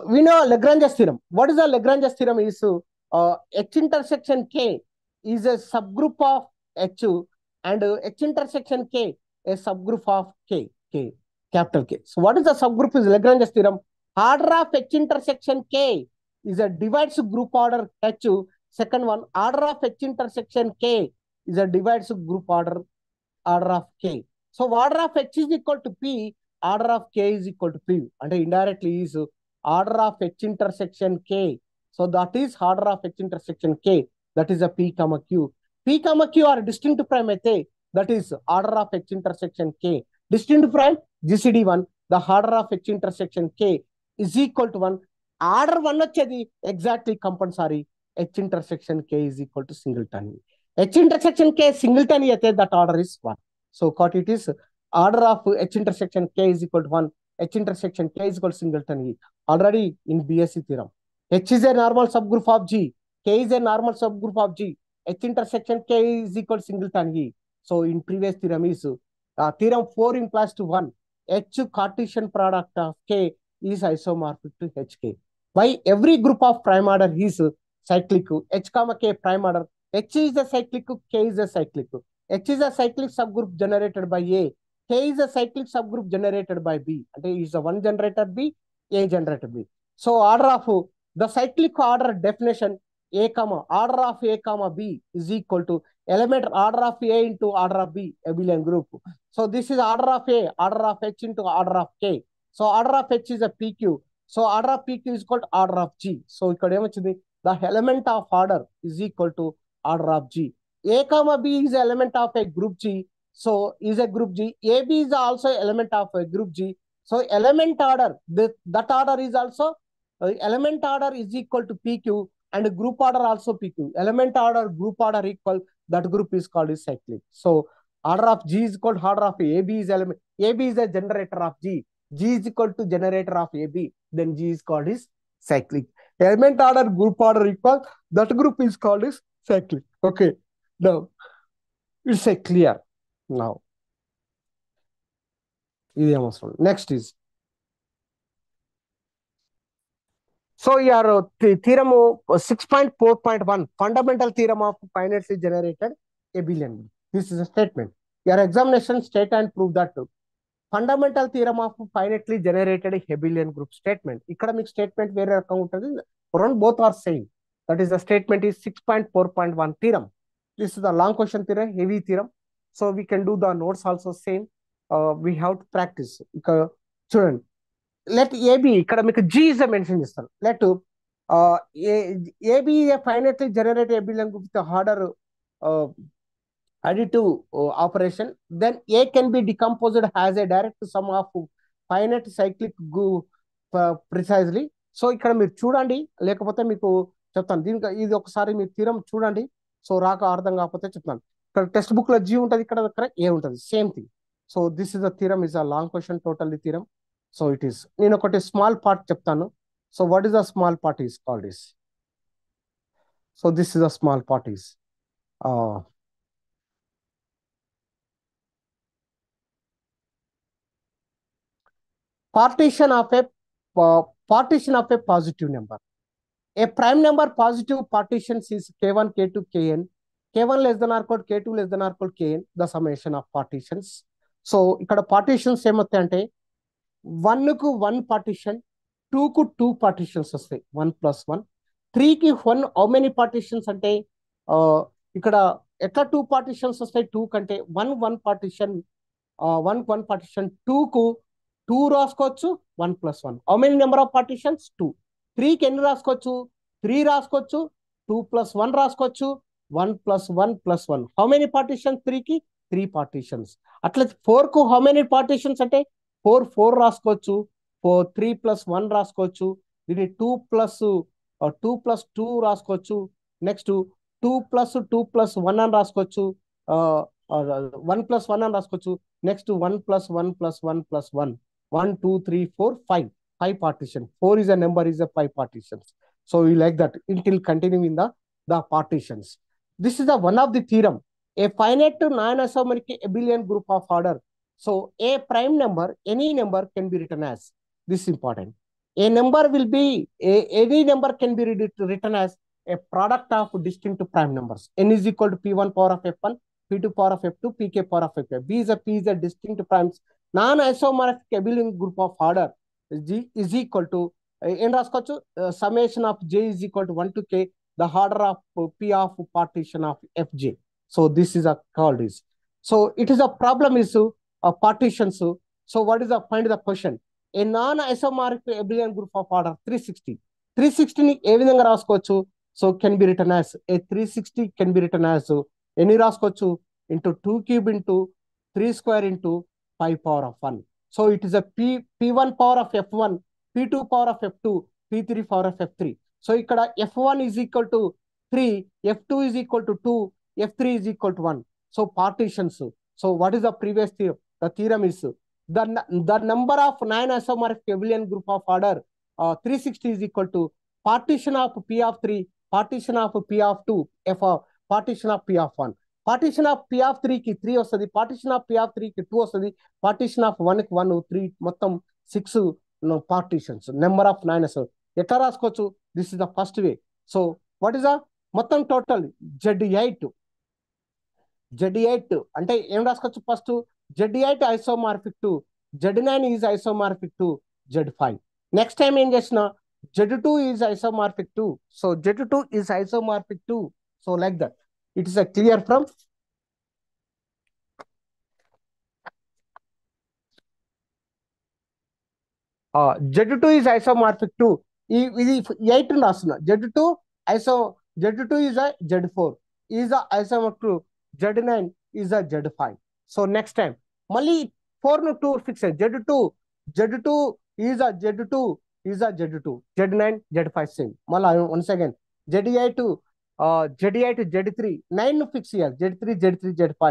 We know Lagrange's theorem. What is the Lagrange's theorem? Is H intersection K is a subgroup of H and H intersection K a subgroup of K, capital K. So what is the subgroup is Lagrange's theorem? Order of H intersection K is a divides group order H. Second one, order of H intersection K is a divides group order of K. So order of H is equal to P, order of K is equal to P. And indirectly is order of H intersection K. So that is order of H intersection K. That is a P comma Q. P comma Q are distinct prime. That is order of H intersection K. Distinct prime GCD1. The order of H intersection K is equal to 1. Order 1 vachedi exactly compulsory. H intersection K is equal to singleton. H intersection K singleton yate that order is 1. So what it is order of H intersection K is equal to 1. H intersection K is equal to singleton. Already in BSc theorem. H is a normal subgroup of G. K is a normal subgroup of G. H intersection K is equal to singleton. So in previous theorem is theorem 4 implies to 1. H Cartesian product of K is isomorphic to HK. Why every group of prime order is cyclic. H comma K prime order. H is a cyclic, K is a cyclic. H is a cyclic subgroup generated by A. K is a cyclic subgroup generated by B. It is a one generated B, A generated B. So order of the cyclic order definition A comma order of A comma B is equal to element order of A into order of B, abelian group. So this is order of A, order of H into order of K. So order of H is a PQ. So order of PQ is called order of G. So the element of order is equal to order of G. A comma B is element of a group G. So is a group G. AB is also element of a group G. So element order, that order is also element order is equal to PQ and group order also PQ. Element order, group order equal, that group is called is cyclic. So order of G is called order of AB is element. AB is a generator of G. G is equal to generator of AB. Then G is called is cyclic. Element order, group order equal, that group is called is cyclic. Okay. Now it's a clear. Now next is so your theorem 6.4.1 fundamental theorem of finitely generated abelian. This is a statement. Your examination state and prove that fundamental theorem of finitely generated abelian group statement. Economic statement where around both are same. That is the statement is 6.4.1 theorem. This is the long question theorem, heavy theorem. So we can do the notes also same. We have to practice. చూడండి, let AB ఇక్కడ మీకు G is a mention చేస్తాను. Let AB a finitely generate abelian group with the harder additive operation. Then A can be decomposed as a direct sum of finite cyclic group precisely. So ఇక్కడ మీరు చూడండి, లేకపోతే మీకు చెప్తాను. దీనికి ఇది ఒకసారి మీరు థీరం చూడండి. సో రాక అర్థం కాకపోతే చెప్తాను. ఇక్కడ టెక్స్ట్ బుక్ లో G ఉంటుంది, ఇక్కడ A ఉంటుంది, same thing. So this is a theorem, is a long question, totally theorem. So it is, నేను ఒకటి స్మాల్ పార్ట్ చెప్తాను. So what is a small part is called is. So this is a small part is partition of a positive number. A prime number positive partitions is k1, k2, kn. k1 less than or equal k2 less than or equal kn, the summation of partitions. So ఇక్కడ partitions ఏమవుతాయి అంటే 1 కు 1 partition, 2 కు 2 partitions వస్తాయి, 1 plus 1. 3 కి 1 how many partitions అంటే ఇక్కడ ఎట్లా 2 partitions వస్తాయి 2 కంటే 1 partition, 1 partition. 2 కు 2 రాసుకోవచ్చు, 1 plus 1. How many number of partitions 2. 3 కి ఎన్ని రాసుకోవచ్చు 3 రాసుకోవచ్చు, 2 plus 1 రాసుకోవచ్చు, 1 plus 1 plus 1. How many partitions 3 కి 3 పార్టిషన్స్. అట్లా 4 కు హౌ మెనీ పార్టిషన్స్ అంటే 4 రాసుకోవచ్చు, 3 plus 1 రాసుకోవచ్చు, దీన్ని 2 plus 2 రాసుకోవచ్చు, నెక్స్ట్ 2 plus 2 plus 1 అని రాసుకోవచ్చు, 1 plus 1 అని రాసుకోవచ్చు, next 1 plus 1 plus 1 plus 1. 1, 2, 3, 4, 5. 5 partition. 4 is a number, is a 5 partitions. So we like that until continuing the partitions. This is the one of the theorem. A finite non-isomeric abelian group of order. So a prime number, any number can be written as, this is important. A number will be, any number can be written as a product of distinct prime numbers. N is equal to P1 power of F1, P2 power of F2, Pk power of F5. P is a distinct primes. Non-isomorphic abelian group of order G is equal to ఏం రాసుకోవచ్చు, summation of J is equal to 1 to K, the order of P of partition of Fj. So this is a called is. So it is a problem is partitions. So what is the find the question? A non-isomorphic abelian group of order 360. 360 ని ఏ విధంగా రాసుకోవచ్చు? So can be written as a 360 can be written as ఎన్ని రాసుకోవచ్చు, into 2 cube into 3 square into 5 power of 1. So it is a P1 power of F1, P2 power of F2, P3 power of F3. So ఇక్కడ F1 is equal to 3, F2 is equal to 2, F3 is equal to 1. So partitions. So what is the previous theorem? The theorem is the number of non-isomorphic abelian group of order 360 is equal to partition of P of 3, partition of P of 2, F of partition of P of 1. Partition of P of 3 కి 3 వస్తుంది, partition of P of 3 కి 2 వస్తుంది, partition of 1 కి 1, 3, మొత్తం 6 partitions, number of 9. ఎట్లా రాసుకోవచ్చు? This is the first way. So what is the మొత్తం total Z8 అంటే ఏం రాసుకోవచ్చు? First Z8 isomorphic to Z9 is isomorphic to Z5. Next time ఏం చేసిన Z2 is isomorphic to, so Z2 is isomorphic to, so like that. It is a clear from Z2 is isomorphic to ఇది 8 రాస్తున్నా. Z2 is a Z4 is a isomorphic to Z9 is a Z5. So next time మళ్ళీ 4 ను 2 fix Z2 is a Z2 Z9 Z5 సేమ్. మళ్ళీ once again Z8 Z3 9 fix చేయాలి, Z3 Z5.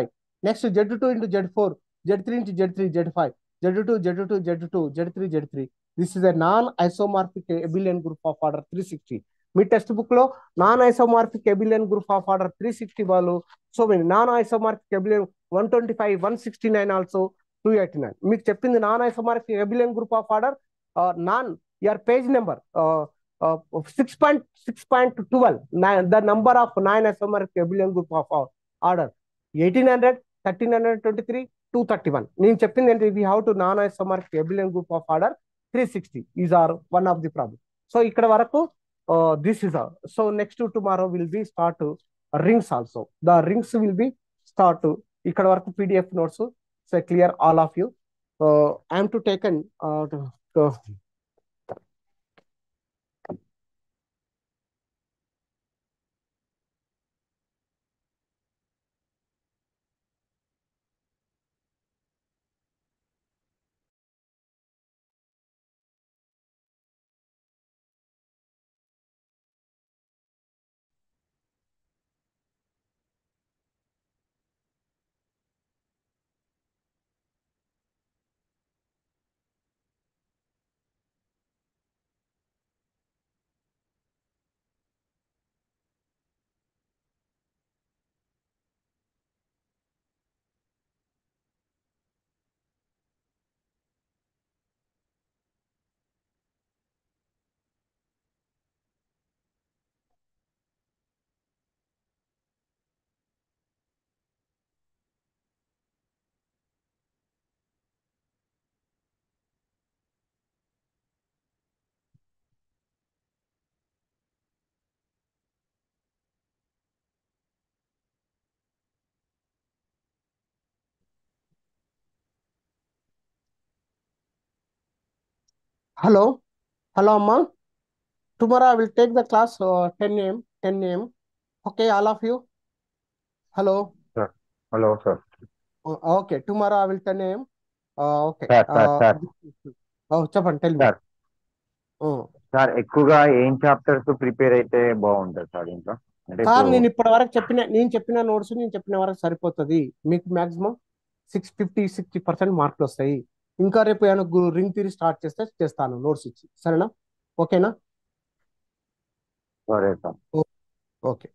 Next Z2 into Z4, Z3 into Z3 Z5, Z2 Z3 this is a non isomorphic abelian group of order 360. మీ textbook లో non isomorphic abelian group of order 360 వాళ్ళు so many non isomorphic abelian 125, 169 also 289. మీకు చెప్పింది non isomorphic abelian group of order non your page number 6.12, the number of non-isomorphic abelian group of order 1800, 1323, 231. నేను చెప్పింది ఏంటి, we have to non-isomorphic abelian group of order 360 is our one of the problem. So ఇక్కడ వరకు this is all. So next to tomorrow will be start rings also. The rings will be start to ikkada varaku PDF notes. So clear all of you. I am to taken hello, hello, Amma. Tomorrow I will take the class 10 a.m. 10 a.m. Okay, all of you. Hello. Sir hello sir Okay, tomorrow I will 10 a.m. Okay. Sir sir sir Oh, చెప్పండి, tell me. Sir sir ఎక్కువగా ఏం chapters prepare అయితే బాగుంటుంది sir ఇంట్లో అంటే sir ఇప్పుడు నేను చెప్పిన నోట్స్ నేను చెప్పిన వరకు సరిపోతుంది. మీకు మాక్సిమం 60% మార్కులు వస్తాయి. ఇంకా రేపు ఏమైనా రింగ్ థియరీ స్టార్ట్ చేస్తే చేస్తాను నోట్స్ ఇచ్చి, సరేనా? ఓకేనా? సరే sir okay.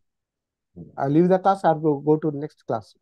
I leave the class or go to next class.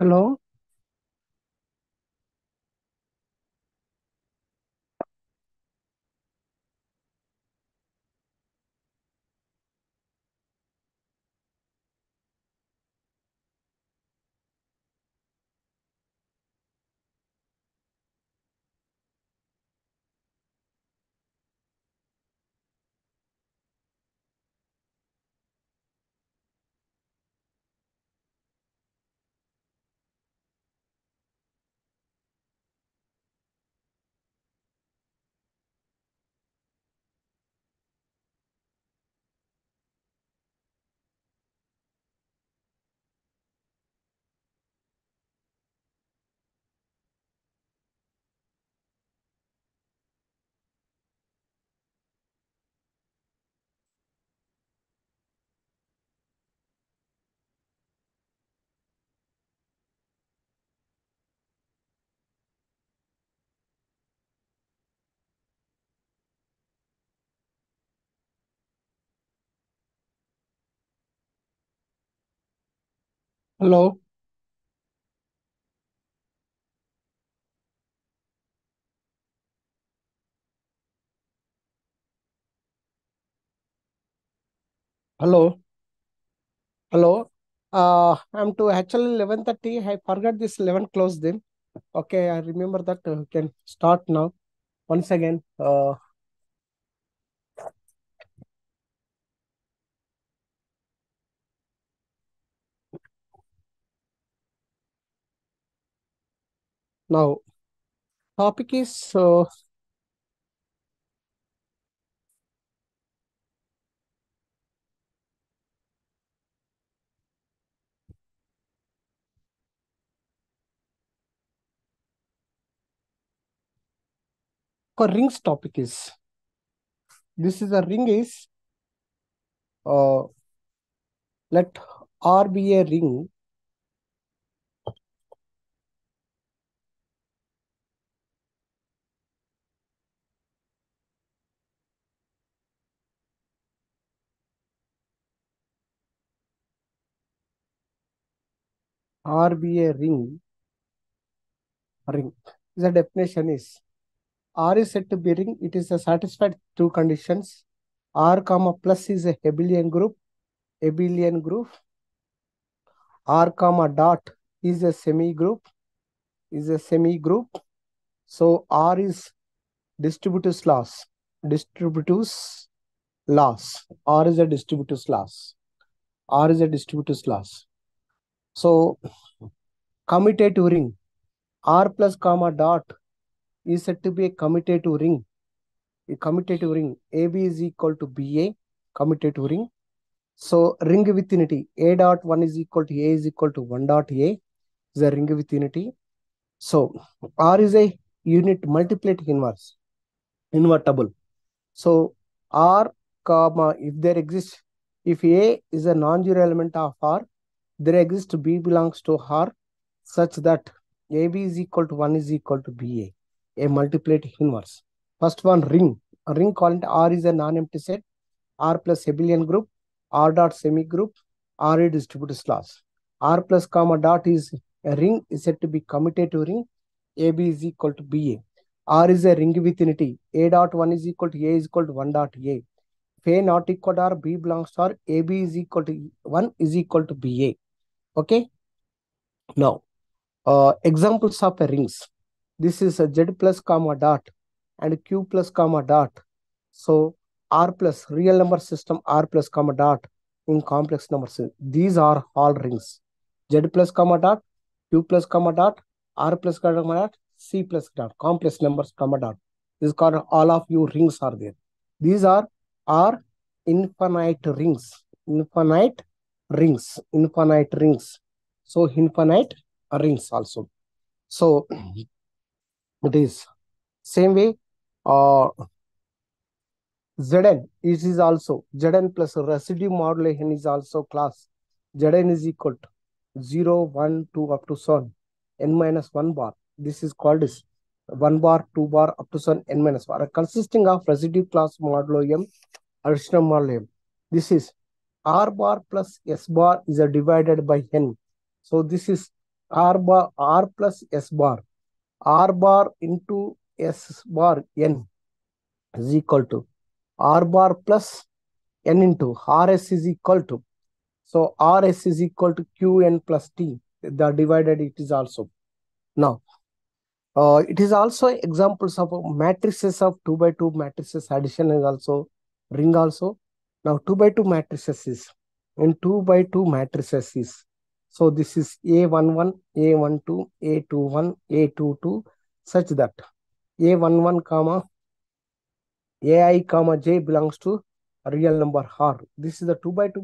Hello. Hello. Hello. Hello. I'm to actually 11:30. I forgot this 11 close then. Okay, I remember that. Can start now. Once again. Now topic is for rings topic is this is a ring is uh let R be a ring R be a ring the definition is R is said to be ring. It is a satisfied two conditions. R comma plus is a abelian group. R comma dot is a semi group. So R is distributive loss. R is a distributive loss. So commutative ring. R plus comma dot is said to be a commutative ring. AB is equal to BA, commutative ring. So ring with unity. A dot 1 is equal to A is equal to 1 dot A is a ring with unity. So R is a unit multiplicative invertible. So R comma if A is a non-zero element of R, there exists B belongs to R such that AB is equal to 1 is equal to BA, a multiplicative inverse. First one ring. A ring called R is a non-empty set. R plus abelian group, R dot semi group, R a distributive class. R plus comma dot is a ring is said to be commutative ring. AB is equal to BA. R is a ring with unity. A dot 1 is equal to A is equal to 1 dot A. If A not equal to R, B belongs to R, AB is equal to 1 is equal to BA. Okay. Now, examples of rings. This is a Z plus comma dot and Q plus comma dot. So R plus real number system R plus comma dot in complex numbers. These are all rings. Z plus comma dot, Q plus comma dot, R plus comma dot, C plus dot, complex numbers comma dot. This is called all of you rings are there. These are infinite rings. Infinite rings. So infinite rings also. So it is same way. Zn is also Zn plus residue modulo n is also class. Zn is equal to 0, 1, 2 up to son n minus 1 bar. This is called as 1 bar, 2 bar up to son n minus bar, consisting of residue class modulo m, additional modulo m. This is R bar plus S bar is divided by n. So this is R plus S bar, R bar into S bar n is equal to R bar plus n into Rs is equal to, so Rs is equal to Qn plus T. The divided it is also. Now, it is also examples of matrices of 2 by 2 matrices addition is also ring also. Now 2 by 2 matrices is, in 2 by 2 matrices is, so this is A11, A12, A21, A22, such that A11 comma Ai comma J belongs to a real number R. This is the 2 by 2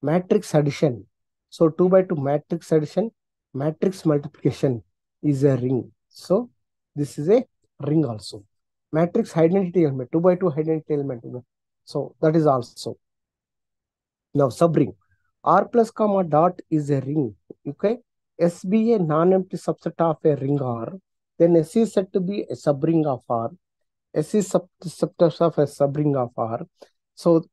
matrix addition. So 2 by 2 matrix addition, matrix multiplication is a ring. So this is a ring also. Matrix identity element, 2 by 2 identity element. So that is also. Now subring. R plus comma dot is a ring. Okay. S be a non-empty subset of a ring R. Then S is said to be a subring of R. S is subset of a subring of R. So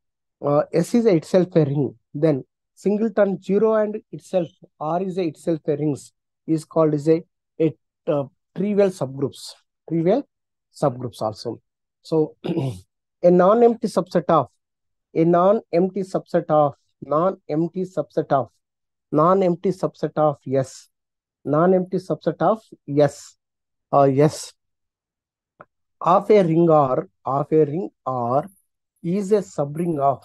S is itself a ring. Then singleton 0 and itself R is itself a rings is called as a trivial subgroups. Trivial subgroups also. So a non-empty subset of yes. Non-empty subset of yes. Yes. Of a ring R is a subring of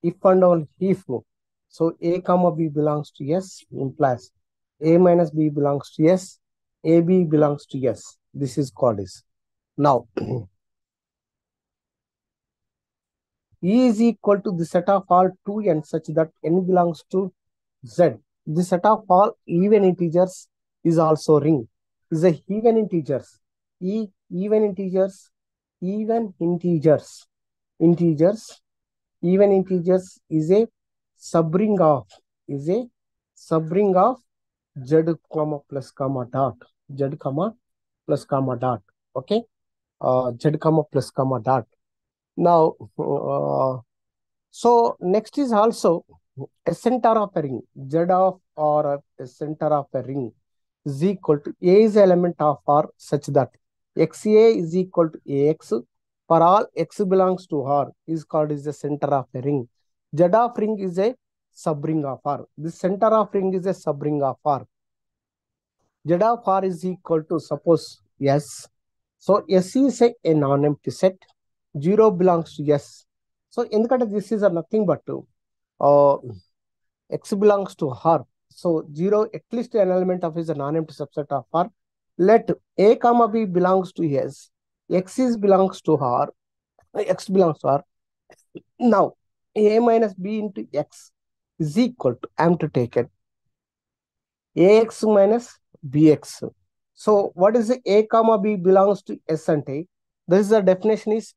if and only if. So A comma B belongs to S implies A minus B belongs to S, AB belongs to S. This is called is. Now E is equal to the set of all 2n such that n belongs to Z. The set of all even integers is also ring. Is a even integers. Even integers is a subring of Z comma plus comma dot. Z comma plus comma dot. Okay. Z comma plus comma dot. Now, so next is also a center of a ring. Z of or a center of a ring is equal to A is element of R such that XA is equal to AX for all X belongs to R is called as the center of a ring. Z of ring is a subring of R. The center of ring is a subring of R. Z of R is equal to, suppose S. So S is a non-empty set. 0 belongs to S. So in the case this is nothing but X belongs to R. So 0, at least an element of is a non-empty subset of R. Let A comma B belongs to S. X is belongs to R. X belongs to R. Now A minus B into X is equal to, I am to take it AX minus BX. So what is the A comma B belongs to S ante? This is the definition is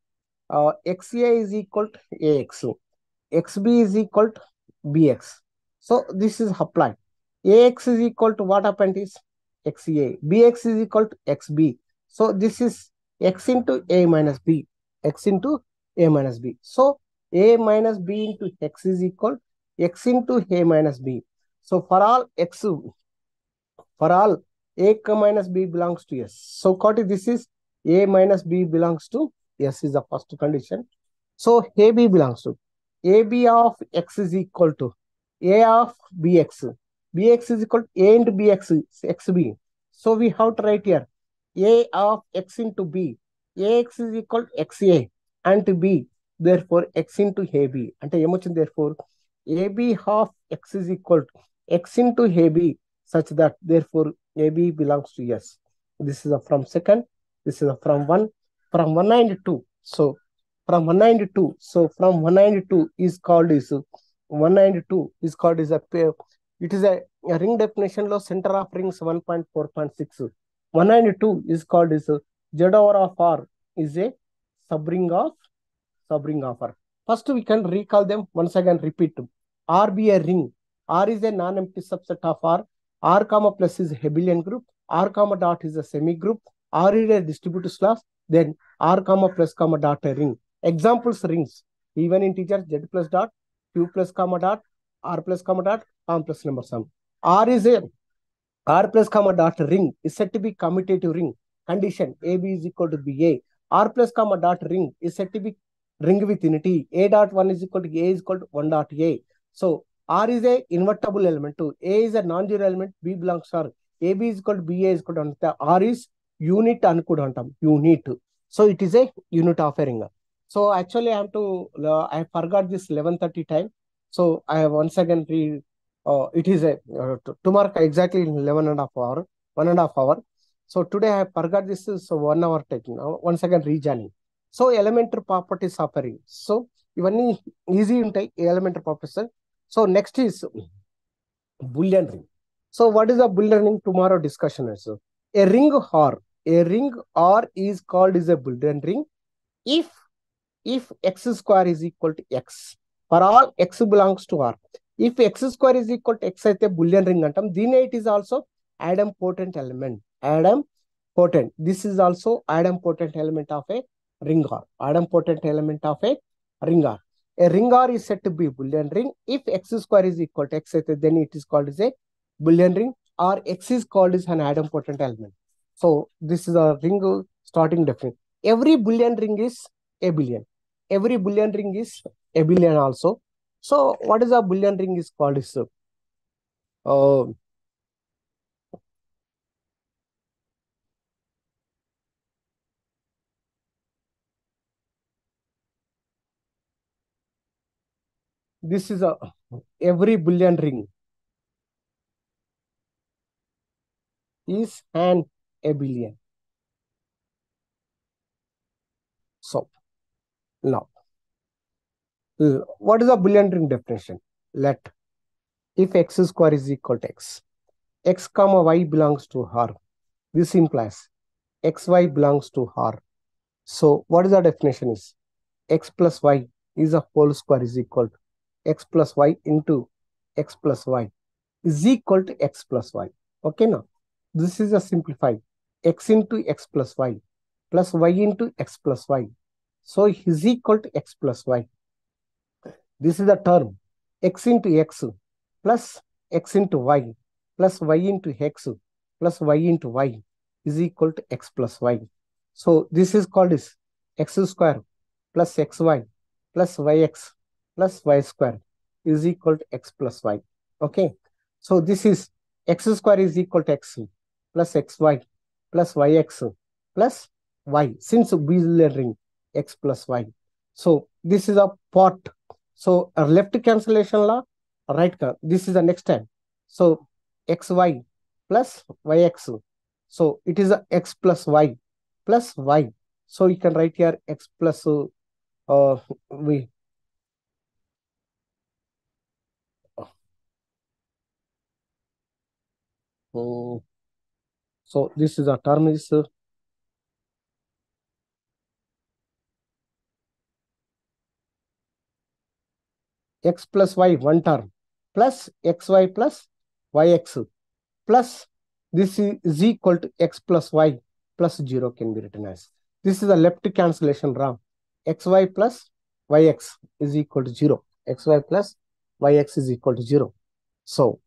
XA is equal to AX. XB is equal to BX. So this is applied. AX is equal to what happened is XA. BX is equal to XB. So this is X into A minus B. X into A minus B. So A minus B into X is equal X into A minus B. So for all X, for all A minus B belongs to S. So this is A minus B belongs to S is the first condition. So AB belongs to AB of X is equal to A of BX. BX is equal to A into BX, XB. So we have to write here A of X into B. AX is equal to XA and to B. Therefore, X into AB. And therefore, AB of X is equal to X into AB such that therefore AB belongs to S. This is from second. This is from 192. So from 192. So from 192 is called is 192 is called is a pair. It is a ring definition law center of rings 1.4.6. 192 is called is Z over of R is a subring of R. First we can recall them once again. Repeat. R be a ring. R is a non-empty subset of R. R comma plus is a Hebelian group. R comma dot is a semi-group. R is a distributive class. Then R comma plus comma dot a ring. Examples rings. Even integer Z plus dot, Q plus comma dot, R plus comma dot, complex number sum. R is a R plus comma dot ring is said to be commutative ring. Condition AB is equal to BA. R plus comma dot ring is said to be ring with unity. A dot 1 is equal to A is equal to 1 dot A. So R is a invertible element too. A is a non-zero element. B belongs to R. AB is equal to BA is equal to R is unit ankudantam. Unit. So it is a unit of a ring. So actually I I forgot this 11:30 time. So I have once again read. It is a tomorrow exactly 11.5 hour, 1.5 hour. So today I forgot this is 1 hour taking. Once again rejoining. So elementary properties of a ring. So even easy in take elementary properties. So next is Boolean ring. So what is a Boolean ring? Tomorrow discussion is a ring or is called is a Boolean ring if x square is equal to x. For all x belongs to R. If x square is equal to x అయితే Boolean ring అంటాం. దీని it is also idempotent element. Idempotent. This is also idempotent element of a ring R. Idempotent element of a ring R. A ring R is said to be Boolean ring. If x square is equal to x అయితే then it is called as a Boolean ring or x is called as an idempotent element. So this is a ring starting definition. Every Boolean ring is a Boolean. Every Boolean ring is a Boolean also. So what is a Boolean ring is called is this is a every Boolean ring is an abelian. So now what is a Boolean ring definition? Let if x square is equal to x comma y belongs to R. This implies xy belongs to R. So what is the definition is x plus y is a whole square is equal to x plus y into x plus y is equal to x plus y. Okay, now this is a simplified x into x plus y plus y into x plus y. So is equal to x plus y. This is the term x into x plus x into y plus y into x plus y into y is equal to x plus y. So this is called as x square plus xy plus yx plus y square is equal to x plus y. Okay. So this is x square is equal to x plus xy plus yx plus y. Since Boolean ring x plus y. So this is a part. So a left cancellation law, right. This is the next time. So xy plus yx. So it is a x plus y plus y. So you can write here x plus v. So this is a term is x plus y one term plus xy plus yx plus this is equal to x plus y plus 0 can be written as. This is a left cancellation wrong. xy plus yx is equal to 0. xy plus yx is equal to 0. So